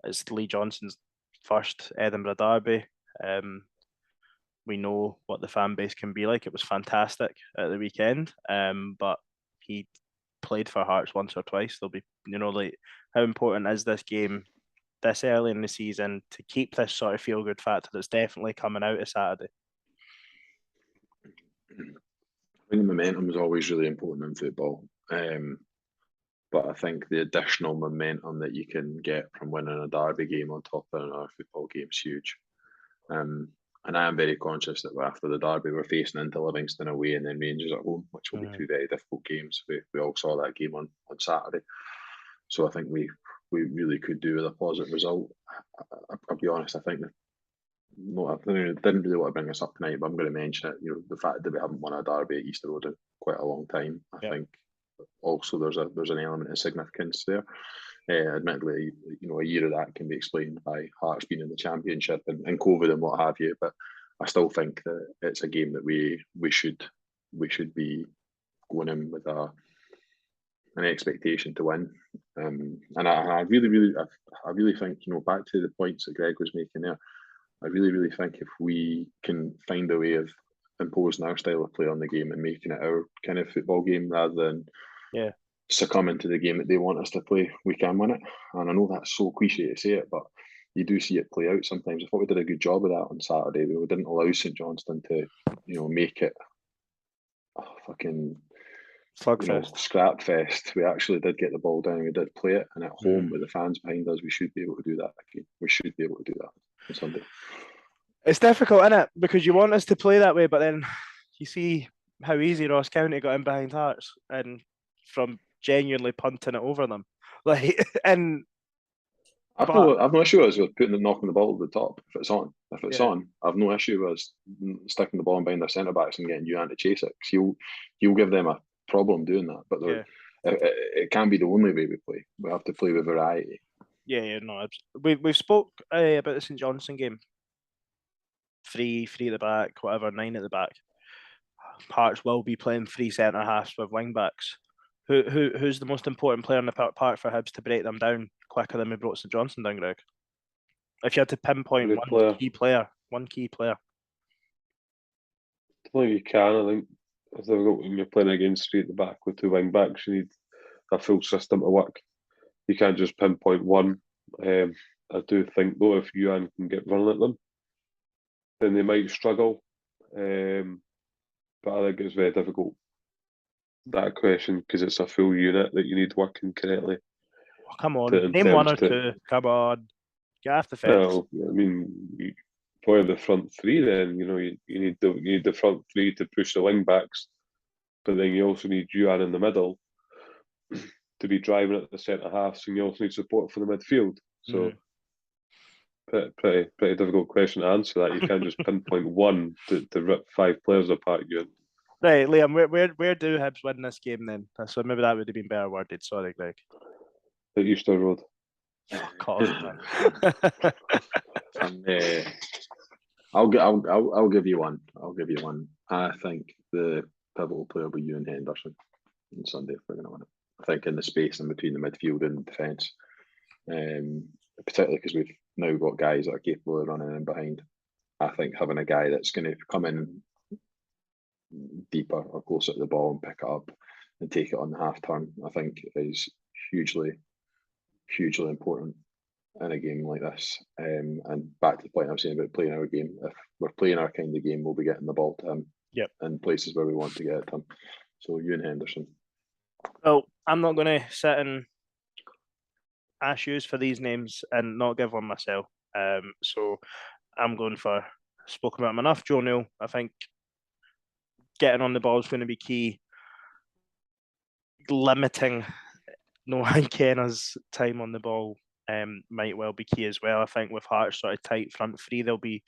It's Lee Johnson's first Edinburgh derby. We know what the fan base can be like. It was fantastic at the weekend, but he played for Hearts once or twice. They'll be, how important is this game this early in the season to keep this sort of feel-good factor that's definitely coming out of Saturday? I think momentum is always really important in football. But I think the additional momentum that you can get from winning a derby game on top of another football game is huge. And I am very conscious that after the derby, we're facing into Livingston away and then Rangers at home, which will be two very difficult games. We all saw that game on Saturday. So I think we really could do with a positive result. I'll be honest, I think I didn't really want to bring this up tonight, but I'm going to mention it. The fact that we haven't won a derby at Easter Road in quite a long time, I think also there's an element of significance there. Admittedly, a year of that can be explained by Hearts being in the Championship and COVID and what have you, but I still think that it's a game that we should be going in with an expectation to win. And I really think, back to the points that Greg was making there, I really think if we can find a way of imposing our style of play on the game and making it our kind of football game rather than succumbing to the game that they want us to play, we can win it. And I know that's so cliche to say it, but you do see it play out sometimes. I thought we did a good job of that on Saturday. We didn't allow St Johnstone to, make it a fucking scrap fest. We actually did get the ball down. We did play it, and at home with the fans behind us, we should be able to do that again. We should be able to do that on Sunday. It's difficult, isn't it? Because you want us to play that way, but then you see how easy Ross County got in behind Hearts and from genuinely punting it over them. Like, and I've no issue with knocking the ball to the top if it's on. If it's on, I've no issue with sticking the ball behind their centre backs and getting Yuan to chase it, because you'll give them a problem doing that. But it can't be the only way we play. We have to play with variety. No. We've spoke about the St Johnstone game. 3 at the back, whatever, 9 at the back. Hearts will be playing 3 centre halves with wing backs. Who's the most important player in the park for Hibs to break them down quicker than we brought St Johnstone down, Greg? If you had to pinpoint one key player. I think you can. I think it's difficult when you're playing against 3 at the back with 2 wing backs. You need a full system to work. You can't just pinpoint one. I do think, though, if Yuan can get running at them, then they might struggle. But I think it's very difficult, that question, because it's a full unit that you need working correctly. Oh, come on, name 1 or 2. Come on, get off the fence. Well, I mean, for the front 3, then you need the front 3 to push the wing backs, but then you also need Yuan in the middle to be driving at the centre halves, and you also need support for the midfield. So, pretty difficult question to answer that. You can't just pinpoint one to rip 5 players apart. Right, Liam, where do Hibs win this game then? So maybe that would have been better worded. Sorry, Greg. At Easter Road. Fuck off, man. I'll give you one. I think the pivotal player will be Ewan Henderson on Sunday if we're going to win it. I think in the space in between the midfield and defence, particularly because we've now got guys that are capable of running in behind. I think having a guy that's going to come in deeper or closer to the ball and pick it up and take it on the half turn, I think is hugely important in a game like this. And back to the point I was saying about playing our game, if we're playing our kind of game, we'll be getting the ball to him in places where we want to get it to him. So Ewan Henderson. Well, I'm not going to sit and ask you for these names and not give one myself. So I'm going for, spoken about him enough, Joe Newell. I think getting on the ball is going to be key. Limiting Noah Kenna's time on the ball might well be key as well. I think with Hearts sort of tight front 3, they'll be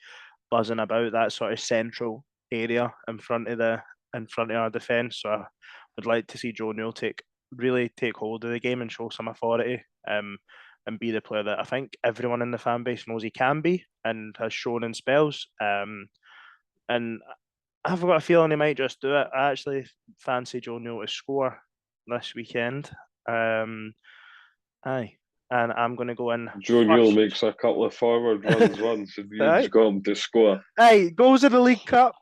buzzing about that sort of central area in front of our defence. So I would like to see Joe Newell really take hold of the game and show some authority, and be the player that I think everyone in the fan base knows he can be and has shown in spells. And I've got a feeling he might just do it. I actually fancy Joe Newell to score this weekend. And I'm going to go in. Joe Newell makes a couple of forward runs once, and you've got him to score. Goes in the League Cup.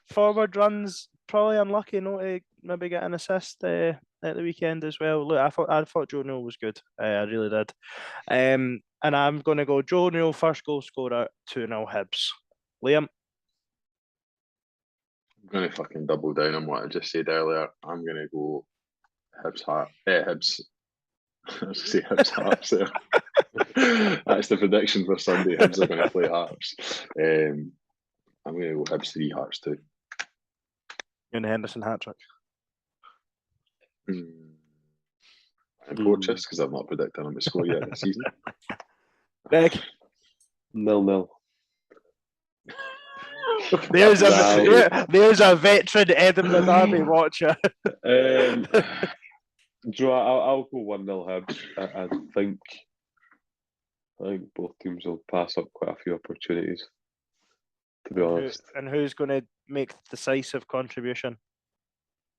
Forward runs, probably unlucky not to maybe get an assist at the weekend as well. Look, I thought Joe Newell was good. I really did. And I'm going to go Joe Newell, first goal scorer, 2-0 Hibs. Liam? I'm going to fucking double down on what I just said earlier. I'm going to go Hibs. I was to say Hibs Hearts there. That's the prediction for Sunday. Hibs are going to play Hearts. I'm going to go Hibs 3, Hearts 2. And Henderson hat-trick. I'm cautious because I'm not predicting him to score yet this season. Greg? 0-0. There's a veteran Edinburgh Derby watcher. Joe, I'll go 1-0 Hibs. I think both teams will pass up quite a few opportunities, to be honest. And who's going to make decisive contribution?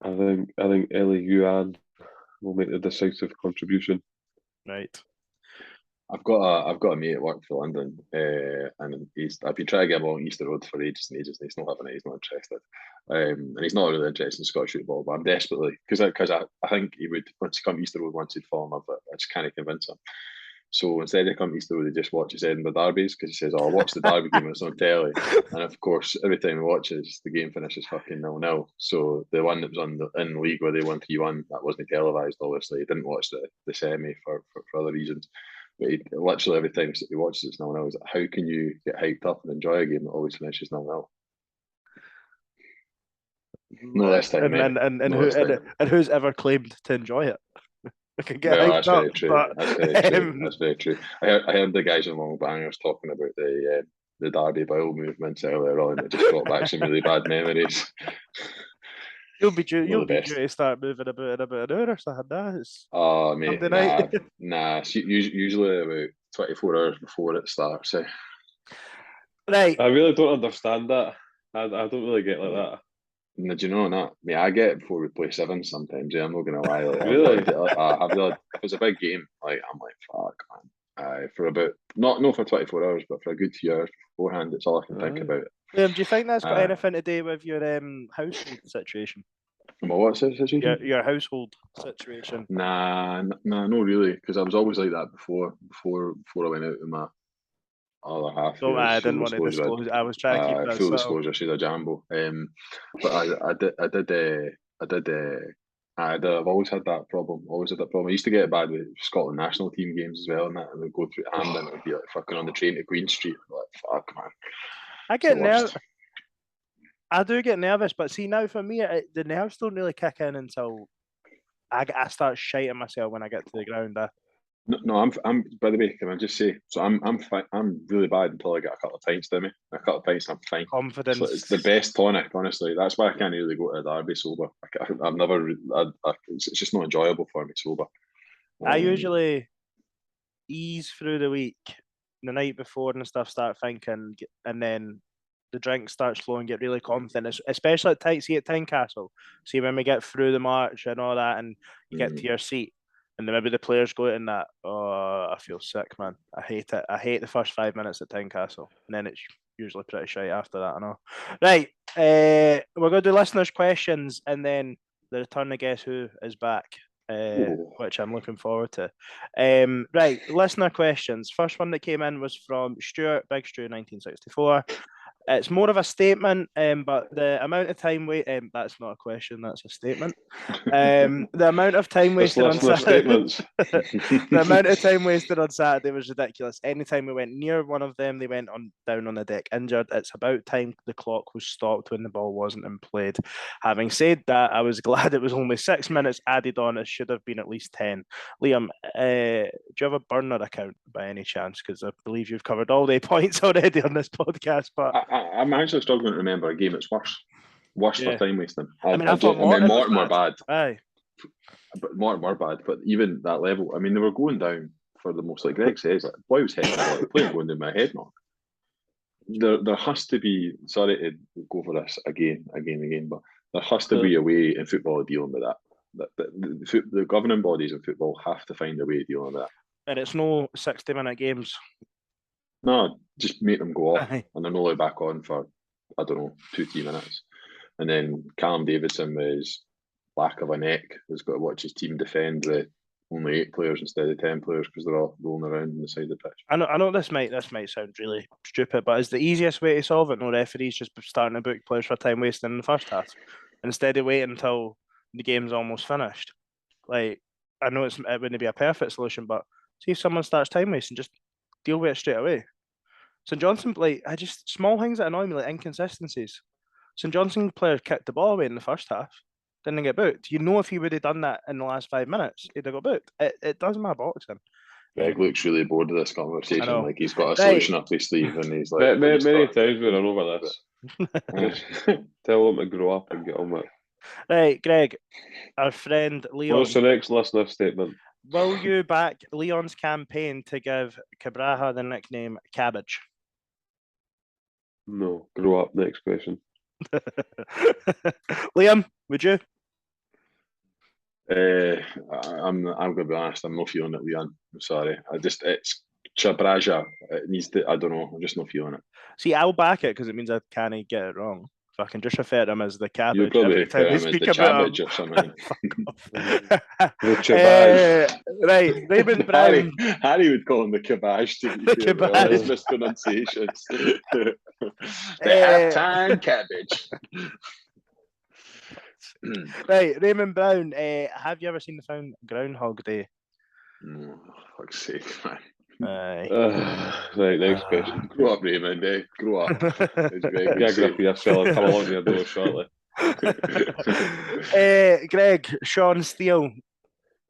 I think Ellie Yuan will make the decisive contribution. Right. I've got a mate at work for London, and I've been trying to get him on Easter Road for ages and ages, and he's not having it. He's not interested, and he's not really interested in Scottish football. But I'm desperately because I think he would once he come Easter Road once he'd fall in love with it. I just can't convince him. So instead of coming Easter Road, he just watches Edinburgh derbies because he says, "Oh, I'll watch the derby game when it's on telly." And of course, every time he watches, the game finishes fucking 0-0. So the one that was in the league where they won 3-1, that wasn't televised. Obviously, he didn't watch the semi for other reasons. But literally every time he watches it's 0-0. He's like, how can you get hyped up and enjoy a game that always finishes 0-0? No, this time, mate. And who's ever claimed to enjoy it? I can get Well, hyped that's up, very true. but, That's very true. That's very true. I heard the guys in Long Bangers talking about the Derby Bile movements earlier on. It just brought back some really bad memories. You'll be due to start moving about in about an hour or something. Mate, Sunday night. nah. Usually about 24 hours before it starts. Right. I really don't understand that. I don't really get like that. No, do you know that? Mate, I get it before we play sevens sometimes. Yeah, I'm not gonna lie. Like, Really? if it was a big game, like I'm like, fuck, man. For about not for 24 hours, but for a good few hours beforehand, it's all I can think about. Liam, do you think that's got anything to do with your household situation? What situation? Your household situation. Nah, not really, because I was always like that before I went out with my other half. So I didn't want to disclose. I was trying to keep that full disclosure. She's a jambo. But I've always had that problem. I used to get it bad with Scotland national team games as well, and that, and we'd go through Hampden, and it'd be like fucking on the train to Queen Street. I'm like, fuck, man. I get nervous. I do get nervous, but see now for me, the nerves don't really kick in until I start shiting myself when I get to the ground. No, I'm. By the way, can I just say? So I'm fine. I'm really bad until I get a couple of pints to me. A couple of pints, and I'm fine. Confidence. It's the best tonic, honestly. That's why I can't really go to a derby sober. I've never. It's just not enjoyable for me sober. I usually ease through the week, the night before and stuff. Start thinking, and then the drink starts flowing. Get really confident, especially at Tynecastle. See when we get through the march and all that, and you get to your seat. And then maybe the players go in that, I feel sick, man. I hate it. I hate the first 5 minutes at Tynecastle. And then it's usually pretty shite after that, I know. Right, we're going to do listeners' questions, and then the return of Guess Who is back, which I'm looking forward to. Right, listener questions. First one that came in was from Stuart, Big Stu, 1964. It's more of a statement, but the amount of time that's not a question, that's a statement. The amount of time wasted on Saturday. The amount of time wasted on Saturday was ridiculous. Anytime we went near one of them, they went down on the deck injured. It's about time the clock was stopped when the ball wasn't in played. Having said that, I was glad it was only 6 minutes added on. It should have been at least 10. Liam, do you have a burner account by any chance? Because I believe you've covered all the points already on this podcast, but I'm actually struggling to remember a game that's worse for time wasting. I thought Morton were bad. Aye, but Morton were bad. But even that level, I mean, they were going down for the most. Like Greg says, like boy was heading, like, playing going down my head knock. There has to be. Sorry to go for this again, but there has to be a way in football of dealing with that. The governing bodies in football have to find a way of dealing with that. And it's no 60-minute games. No, just make them go off, Aye. and they're only back on for, I don't know, 2-3 minutes. And then Callum Davidson, with his lack of a neck, has got to watch his team defend with only 8 players instead of 10 players because they're all rolling around on the side of the pitch. I know this might sound really stupid, but is the easiest way to solve it no referees just starting to book players for time wasting in the first half instead of waiting until the game's almost finished? Like, I know it wouldn't be a perfect solution, but see if someone starts time wasting, just deal with it straight away. St Johnson, small things that annoy me, like inconsistencies. St Johnson players kicked the ball away in the first half, didn't get booked. You know, if he would have done that in the last 5 minutes, he'd have got booked. It does my boxing. Greg looks really bored of this conversation. Like he's got a solution up his sleeve, and he's like, many times we've run over this. Tell him to grow up and get on with it. Right, Greg, our friend Leon. What's the next listener statement? Will you back Leon's campaign to give Cabraja the nickname Cabbage? No, grow up. Next question. Liam, would you? I'm going to be honest. I'm not feeling it, Leon. I'm sorry. It's Cabraja. It needs to. I don't know. I'm just not feeling it. See, I'll back it because it means I can't get it wrong. If I can just refer to him as the Cabbage. You'll probably refer to him as the Cabbage or something. Right, Raymond Brown. Harry would call him the Cabbage. The Cabbage. His mispronunciations. The half-time Cabbage. Right, Raymond Brown. Have you ever seen the film Groundhog Day? No, fuck's sake, man. Right, next question. Grow up, Raymond. Grow up. Get a grip of yourself. Come along to your door shortly. Greg, Sean Steele.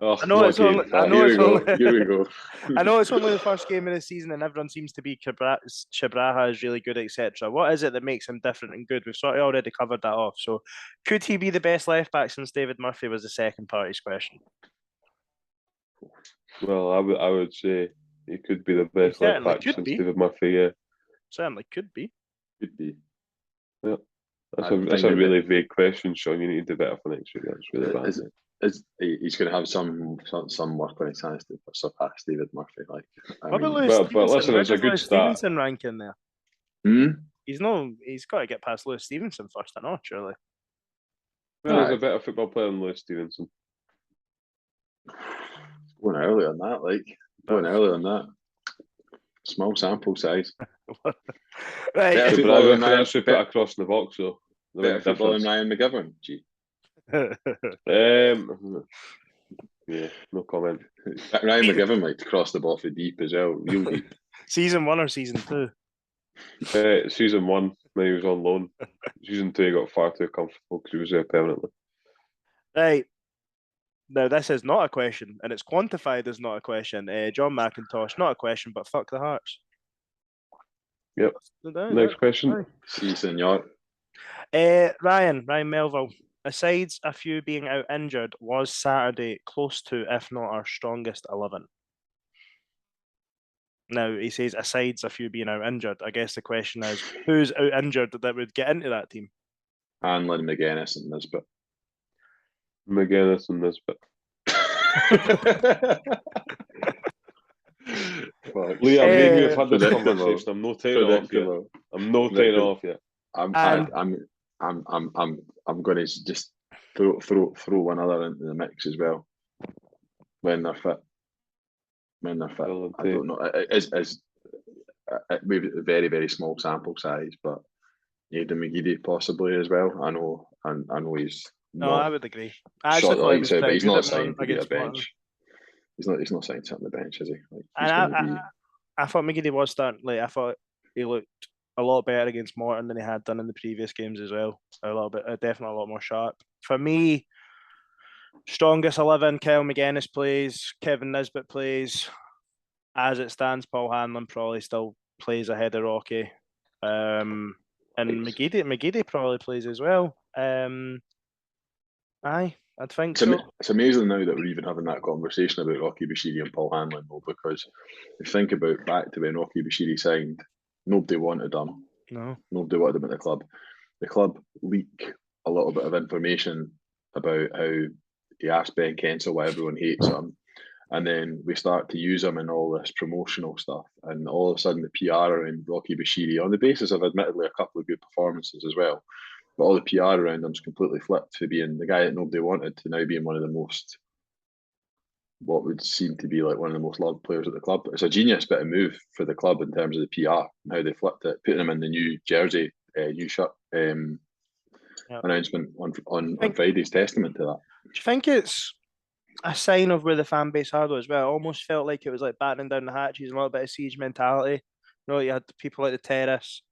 Oh, I know not it's only. again. I know Here it's we only. go. Here we go. I know it's only the first game of the season, and everyone seems to be Shabraha is really good, etc. What is it that makes him different and good? We've sort of already covered that off. So, could he be the best left back since David Murphy was the second party's question? Well, I would say he could be the best left certainly back could since be. David Murphy. Yeah, Certainly could be. Could be. yeah. That's I a think a really vague question, Sean. You need to do better for next week. That's really bad. He's going to have some work on his hands to surpass David Murphy. Like, What about Lewis but Stevenson? listen, Where it's a does good Lewis start. Stevenson rank in there? He's got to get past Lewis Stevenson first, I know, surely. Well, there's a better football player than Lewis Stevenson. Going early on that, going early on that. Small sample size. Right. Better So football Bravo than can Ryan, actually put across the box, though. better football than Ryan McGovern. Gee. Yeah, no comment. Ryan McGovern might cross the ball for deep as well, real deep. Season 1 or season 2? Season 1, when he was on loan. Season 2, he got far too comfortable because he was there permanently. Right. Now, this is not a question, and it's quantified as not a question. John McIntosh, not a question, but fuck the Hearts. Yep. Next question. Si, senor. Ryan Melville. Aside a few being out injured, was Saturday close to, if not our strongest 11? Now, he says, aside a few being out injured. I guess the question is, who's out injured that would get into that team? Hanlon, McGuinness, and Nisbet. McGuinness and Nisbet. Liam, me and you have had this conversation. I'm not taking it off yet. I'm not taking it off yet. I'm going to just throw one other into the mix as well. When they're fit. I don't know. It's maybe a very, very small sample size, but Aidan McGeady possibly as well. I know he's. No, I would agree. I shot thought like but he's not signed to be a against bench. Morton. He's not signed to on the bench, is he? Like, I thought McGeady was starting. Like, I thought he looked a lot better against Morton than he had done in the previous games as well. A little bit, definitely a lot more sharp. For me, strongest 11: Kyle McGuinness plays, Kevin Nisbet plays. As it stands, Paul Hanlon probably still plays ahead of Rocky, and McGeady probably plays as well. Aye, I'd think so. It's amazing now that we're even having that conversation about Rocky Bashiri and Paul Hanlon, though, because if you think about back to when Rocky Bashiri signed, nobody wanted him. No. Nobody wanted him at the club. The club leak a little bit of information about how he asked Ben Kensel why everyone hates him. And then we start to use him in all this promotional stuff. And all of a sudden the PR around Rocky Bashiri, on the basis of admittedly a couple of good performances as well, but all the PR around him's completely flipped to being the guy that nobody wanted to now being one of the most, what would seem to be like one of the most loved players at the club. It's a genius bit of move for the club in terms of the PR and how they flipped it, putting him in the new jersey, new shirt announcement on Friday's testament to that. Do you think it's a sign of where the fan base are though as well? It almost felt like it was like battening down the hatches and a little bit of siege mentality. You know, you had people like the Terrace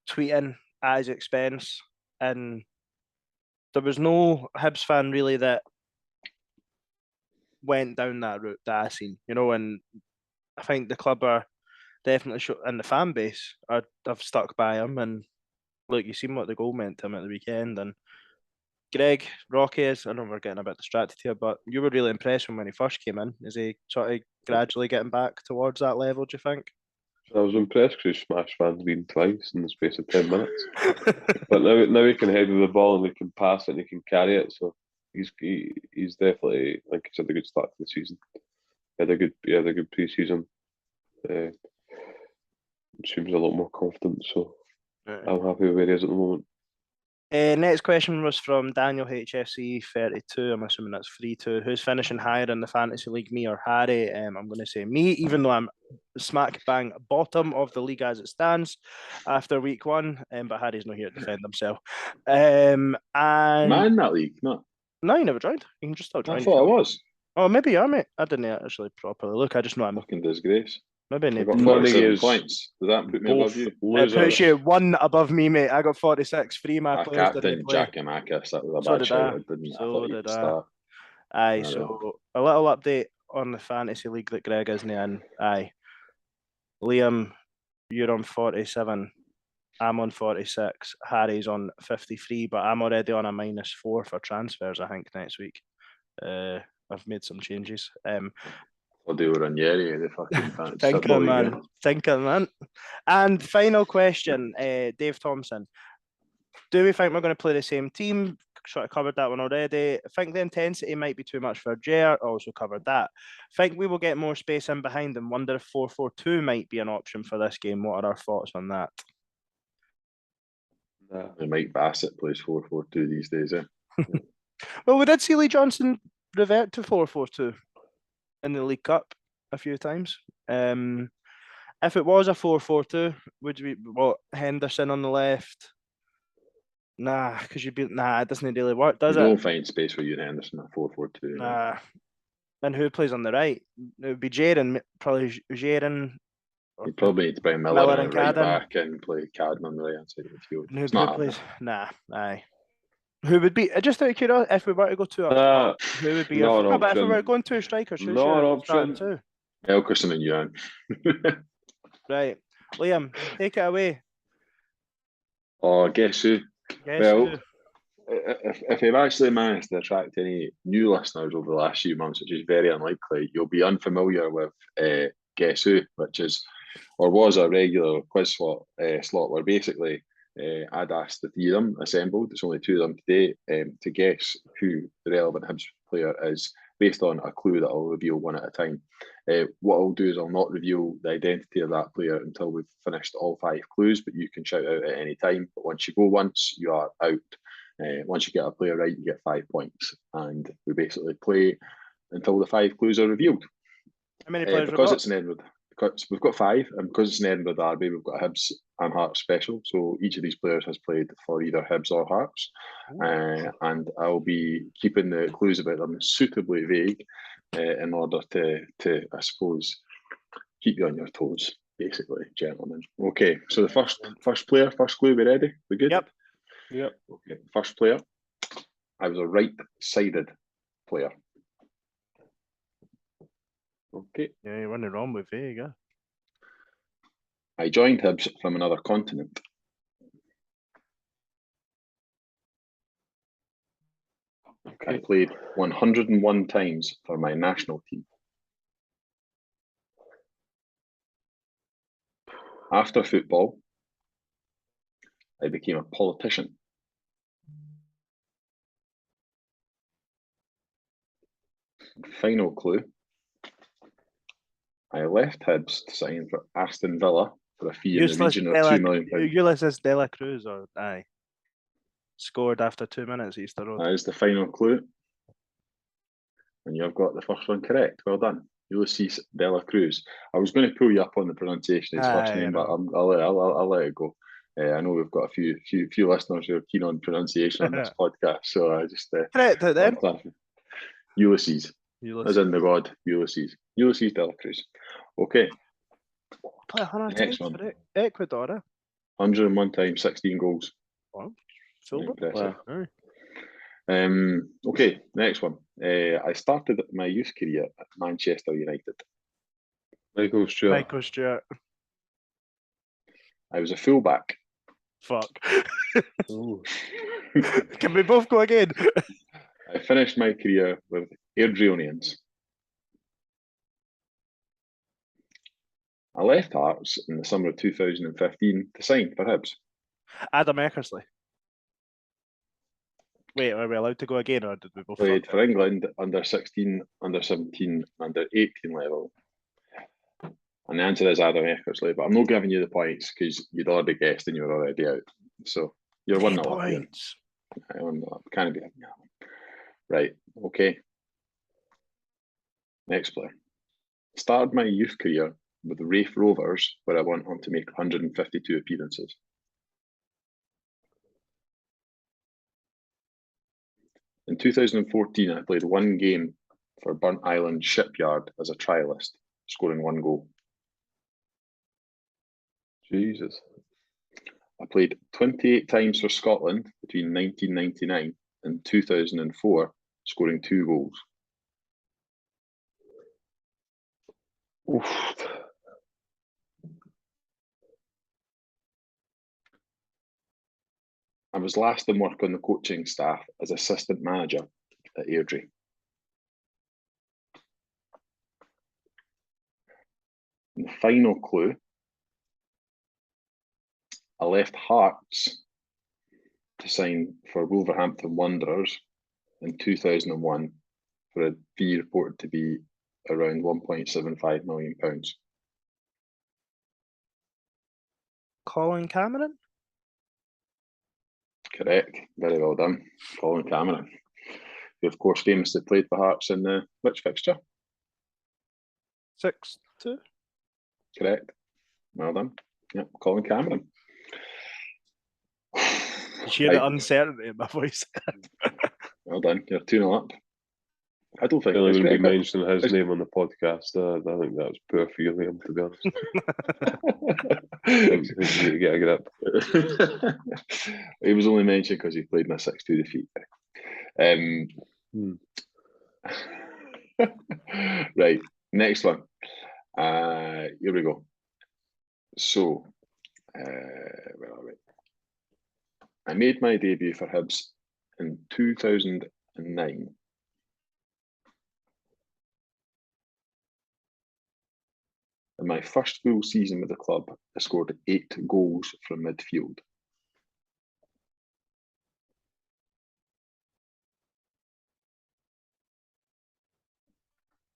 tweeting at his expense, and there was no Hibs fan really that went down that route that I seen, you know, and I think the club are definitely and the fan base have stuck by him. And look, you seen what the goal meant to him at the weekend. And Greg, Rocky is, I know we're getting a bit distracted here, but you were really impressed when he first came in. Is he sort of gradually getting back towards that level, do you think? I was impressed because he smashed Van Veen twice in the space of 10 minutes. But now he can head with the ball and he can pass it and he can carry it. So he's definitely, I think he's had a good start to the season. He had a good pre-season. Seems a lot more confident, so I'm happy with where he is at the moment. Next question was from Daniel HFC 32. I'm assuming that's 3-2. Who's finishing higher in the fantasy league, me or Harry? I'm going to say me, even though I'm smack bang bottom of the league as it stands after week 1. But Harry's not here to defend himself. And man, in that league, no, you never joined. You can just still join. I thought I was. Oh, maybe you are, mate. I didn't actually properly look. I just know I'm fucking disgrace. Maybe I not. got None of 47 yous points. Does that put me both above you? It losers. puts you one above me, mate. I got 46. Three of my I players didn't captain play. Giacomakis. That was a So bad did shout. I. I didn't. I So thought he did could I. start. Aye, I so a little update on the fantasy league that Greg isn't in. Aye. Liam, you're on 47. I'm on 46. Harry's on 53, but I'm already on a -4 for transfers, I think, next week. I've made some changes. Or they were on Yeri, the fucking fantasy Think football of league, man. Think of man. And final question, Dave Thompson. Do we think we're going to play the same team? Sort of covered that one already. I think the intensity might be too much for Jer. Also covered that. Think we will get more space in behind and wonder if 4-4-2 might be an option for this game. What are our thoughts on that? Nah. Mike Bassett plays 4-4-2 these days, eh? Well, we did see Lee Johnson revert to 4-4-2 in the League Cup a few times. If it was a 4-4-2, would we Henderson on the left? Nah, because it doesn't really work, does You it? don't find space for you and Henderson at 4-4-2. Nah. And who plays on the right? It would be Jaron, probably Jaron. You probably need to bring Miller, Miller in and at right Cadden. back and play Cadden on the right hand side of the field. Who It's not plays? happening. Nah, aye. Who would be? Just out of curiosity, if we were to go two up top, who would be not your? an But if we option. were going two strikers, who's Not an your option. starting two? Elkerson and Yuan. Right, Liam, take it away. Oh, guess who? Guess Well, who? if you've actually managed to attract any new listeners over the last few months, which is very unlikely, you'll be unfamiliar with Guess Who, which is or was a regular quiz slot where basically I'd asked the three of them assembled, there's only two of them today, to guess who the relevant Hibs player is based on a clue that I'll reveal one at a time. What I'll do is I'll not reveal the identity of that player until we've finished all 5 clues, but you can shout out at any time. But once you go once, you are out. Once you get a player right, you get 5 points. And we basically play until the 5 clues are revealed. How many players because it's an Edinburgh, because we've got 5, and because it's an Edinburgh derby, we've got a Hibs and Hearts special. So each of these players has played for either Hibs or Hearts. And I'll be keeping the clues about them suitably vague in order to, I suppose, keep you on your toes, basically, gentlemen. Okay, so the first clue, we ready? We good? Yep. Okay, first player. I was a right-sided player. Okay. Yeah, you're running wrong with Vega. I joined Hibs from another continent. Okay. I played 101 times for my national team. After football, I became a politician. Final clue. I left Hibs to sign for Aston Villa for a fee in the region of £2 million. Ulysses Dela Cruz, or aye. Scored after 2 minutes, Easter Road. That is the final clue. And you've got the first one correct. Well done. Ulysses Dela Cruz. I was going to pull you up on the pronunciation of his first name, but I'll let it go. I know we've got a few listeners who are keen on pronunciation on this podcast, so I just correct it then. Ulysses, as in the god Ulysses Dela Cruz. Okay. Play 100 Next times one. for Ecuador. 101 times, 16 goals. Wow. So impressive. Wow. Okay, next one. I started my youth career at Manchester United. Michael Stewart. I was a fullback. Fuck. Can we both go again? I finished my career with Airdrieonians. I left Hearts in the summer of 2015 to sign for Hibs. Adam Eckersley. Wait, are we allowed to go again, or did we both? Played for England under 16, under 17, under 18 level. And the answer is Adam Eckersley, but I'm not giving you the points because you'd already guessed and you were already out. So you're 1-0 up here. Can't be. Right, okay. Next player. Started my youth career with the Rafe Rovers, where I went on to make 152 appearances. In 2014, I played 1 game for Burnt Island Shipyard as a trialist, scoring 1 goal. Jesus. I played 28 times for Scotland between 1999 and 2004, scoring 2 goals. Oof. I was last in work on the coaching staff as assistant manager at Airdrie. And the final clue, I left Hearts to sign for Wolverhampton Wanderers in 2001 for a fee reported to be around £1.75 million. Colin Cameron? Correct. Very well done. Colin Cameron, who of course famously played for Hearts in the which fixture? 6-2. Correct. Well done. Yep, Colin Cameron. You hear the uncertainty in my voice. Well done. You're 2-0 up. I don't think Really it's wouldn't be great. mentioning his name on the podcast. I think that was poor for you, Liam, to be honest. I think you need to get a grip. He was only mentioned because he played in a 6-2 defeat. Right, next one. Here we go. So, where are we? I made my debut for Hibs in 2009. In my first full season with the club, I scored 8 goals from midfield.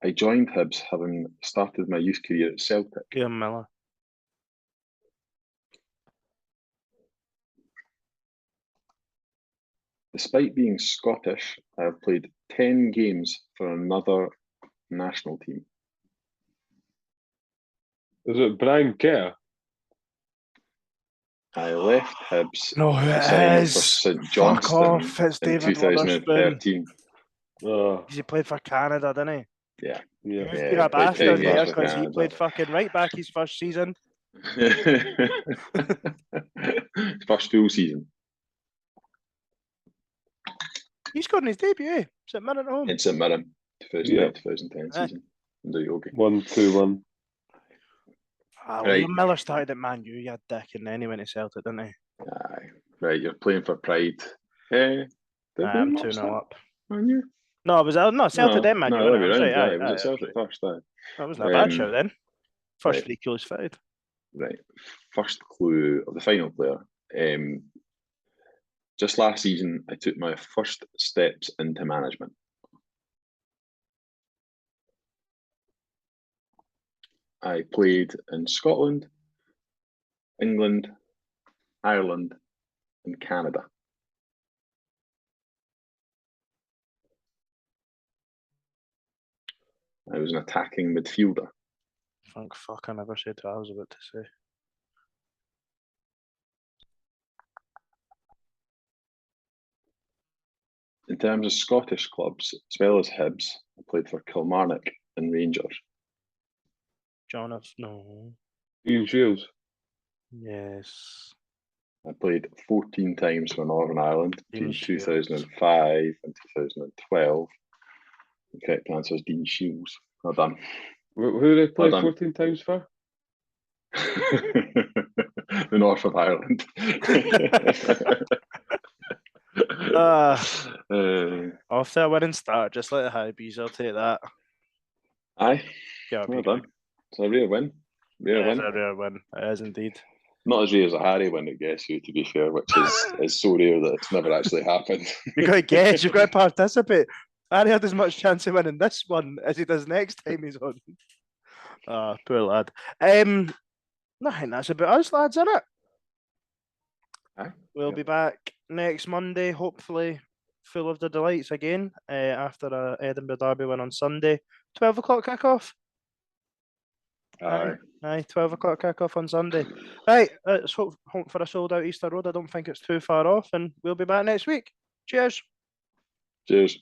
I joined Hibs having started my youth career at Celtic. Graham Miller. Despite being Scottish, I have played 10 games for another national team. Is it Brian Kerr? I left Hibs No, who to sign it for is? St Fuck Johnstone off, it's in David 2013. Oh, He played for Canada, didn't he? Yeah. yeah. He's Yeah, been a played 10 bastard games there for because he Canada. played fucking right back his first season. First full season. He scored in his debut, eh? St Mirren at home. In St Mirren, 2009, Yeah. 2010 Aye. season. Under Yogi. 1-2-1. Ah, Right. Liam Miller started at Man U, you dick, and then he went to Celtic, didn't he? Aye. Right, you're playing for Pride. Did I'm we 2-0 start? up. On you? No, it was Celtic then Man U. No, wasn't that'd it? be I was right. right, It was aye, at Celtic first. Aye. that wasn't a bad show then. First right. 3 kilos fitted. Right. First clue of the final player. Just last season, I took my first steps into management. I played in Scotland, England, Ireland, and Canada. I was an attacking midfielder. Thank fuck I never said what I was about to say. In terms of Scottish clubs, as well as Hibs, I played for Kilmarnock and Rangers. Jonathan, no. Ian Shields. Yes. I played 14 times for Northern Ireland between Dean Shields. 2005 and 2012. The correct answer is Dean Shields. Well done. Who did they play Well done. 14 times for? The north of Ireland. Off to a winning start, just like the Hibs, I'll take that. Aye, Yeah, well done. It's a rare win. Rare It is win. a rare win. It is indeed. Not as rare as a Harry win at Guess Who, to be fair, which is so rare that it's never actually happened. You've got to guess, you've got to participate. Harry had as much chance of winning this one as he does next time he's on. Ah, poor lad. I think that's about us, lads, isn't it? Aye. We'll be back next Monday, hopefully full of the delights again, after a Edinburgh derby win on Sunday. 12 o'clock kick-off? Aye. Aye, 12 o'clock kick-off on Sunday. Right, let's hope for a sold-out Easter Road. I don't think it's too far off, and we'll be back next week. Cheers. Cheers.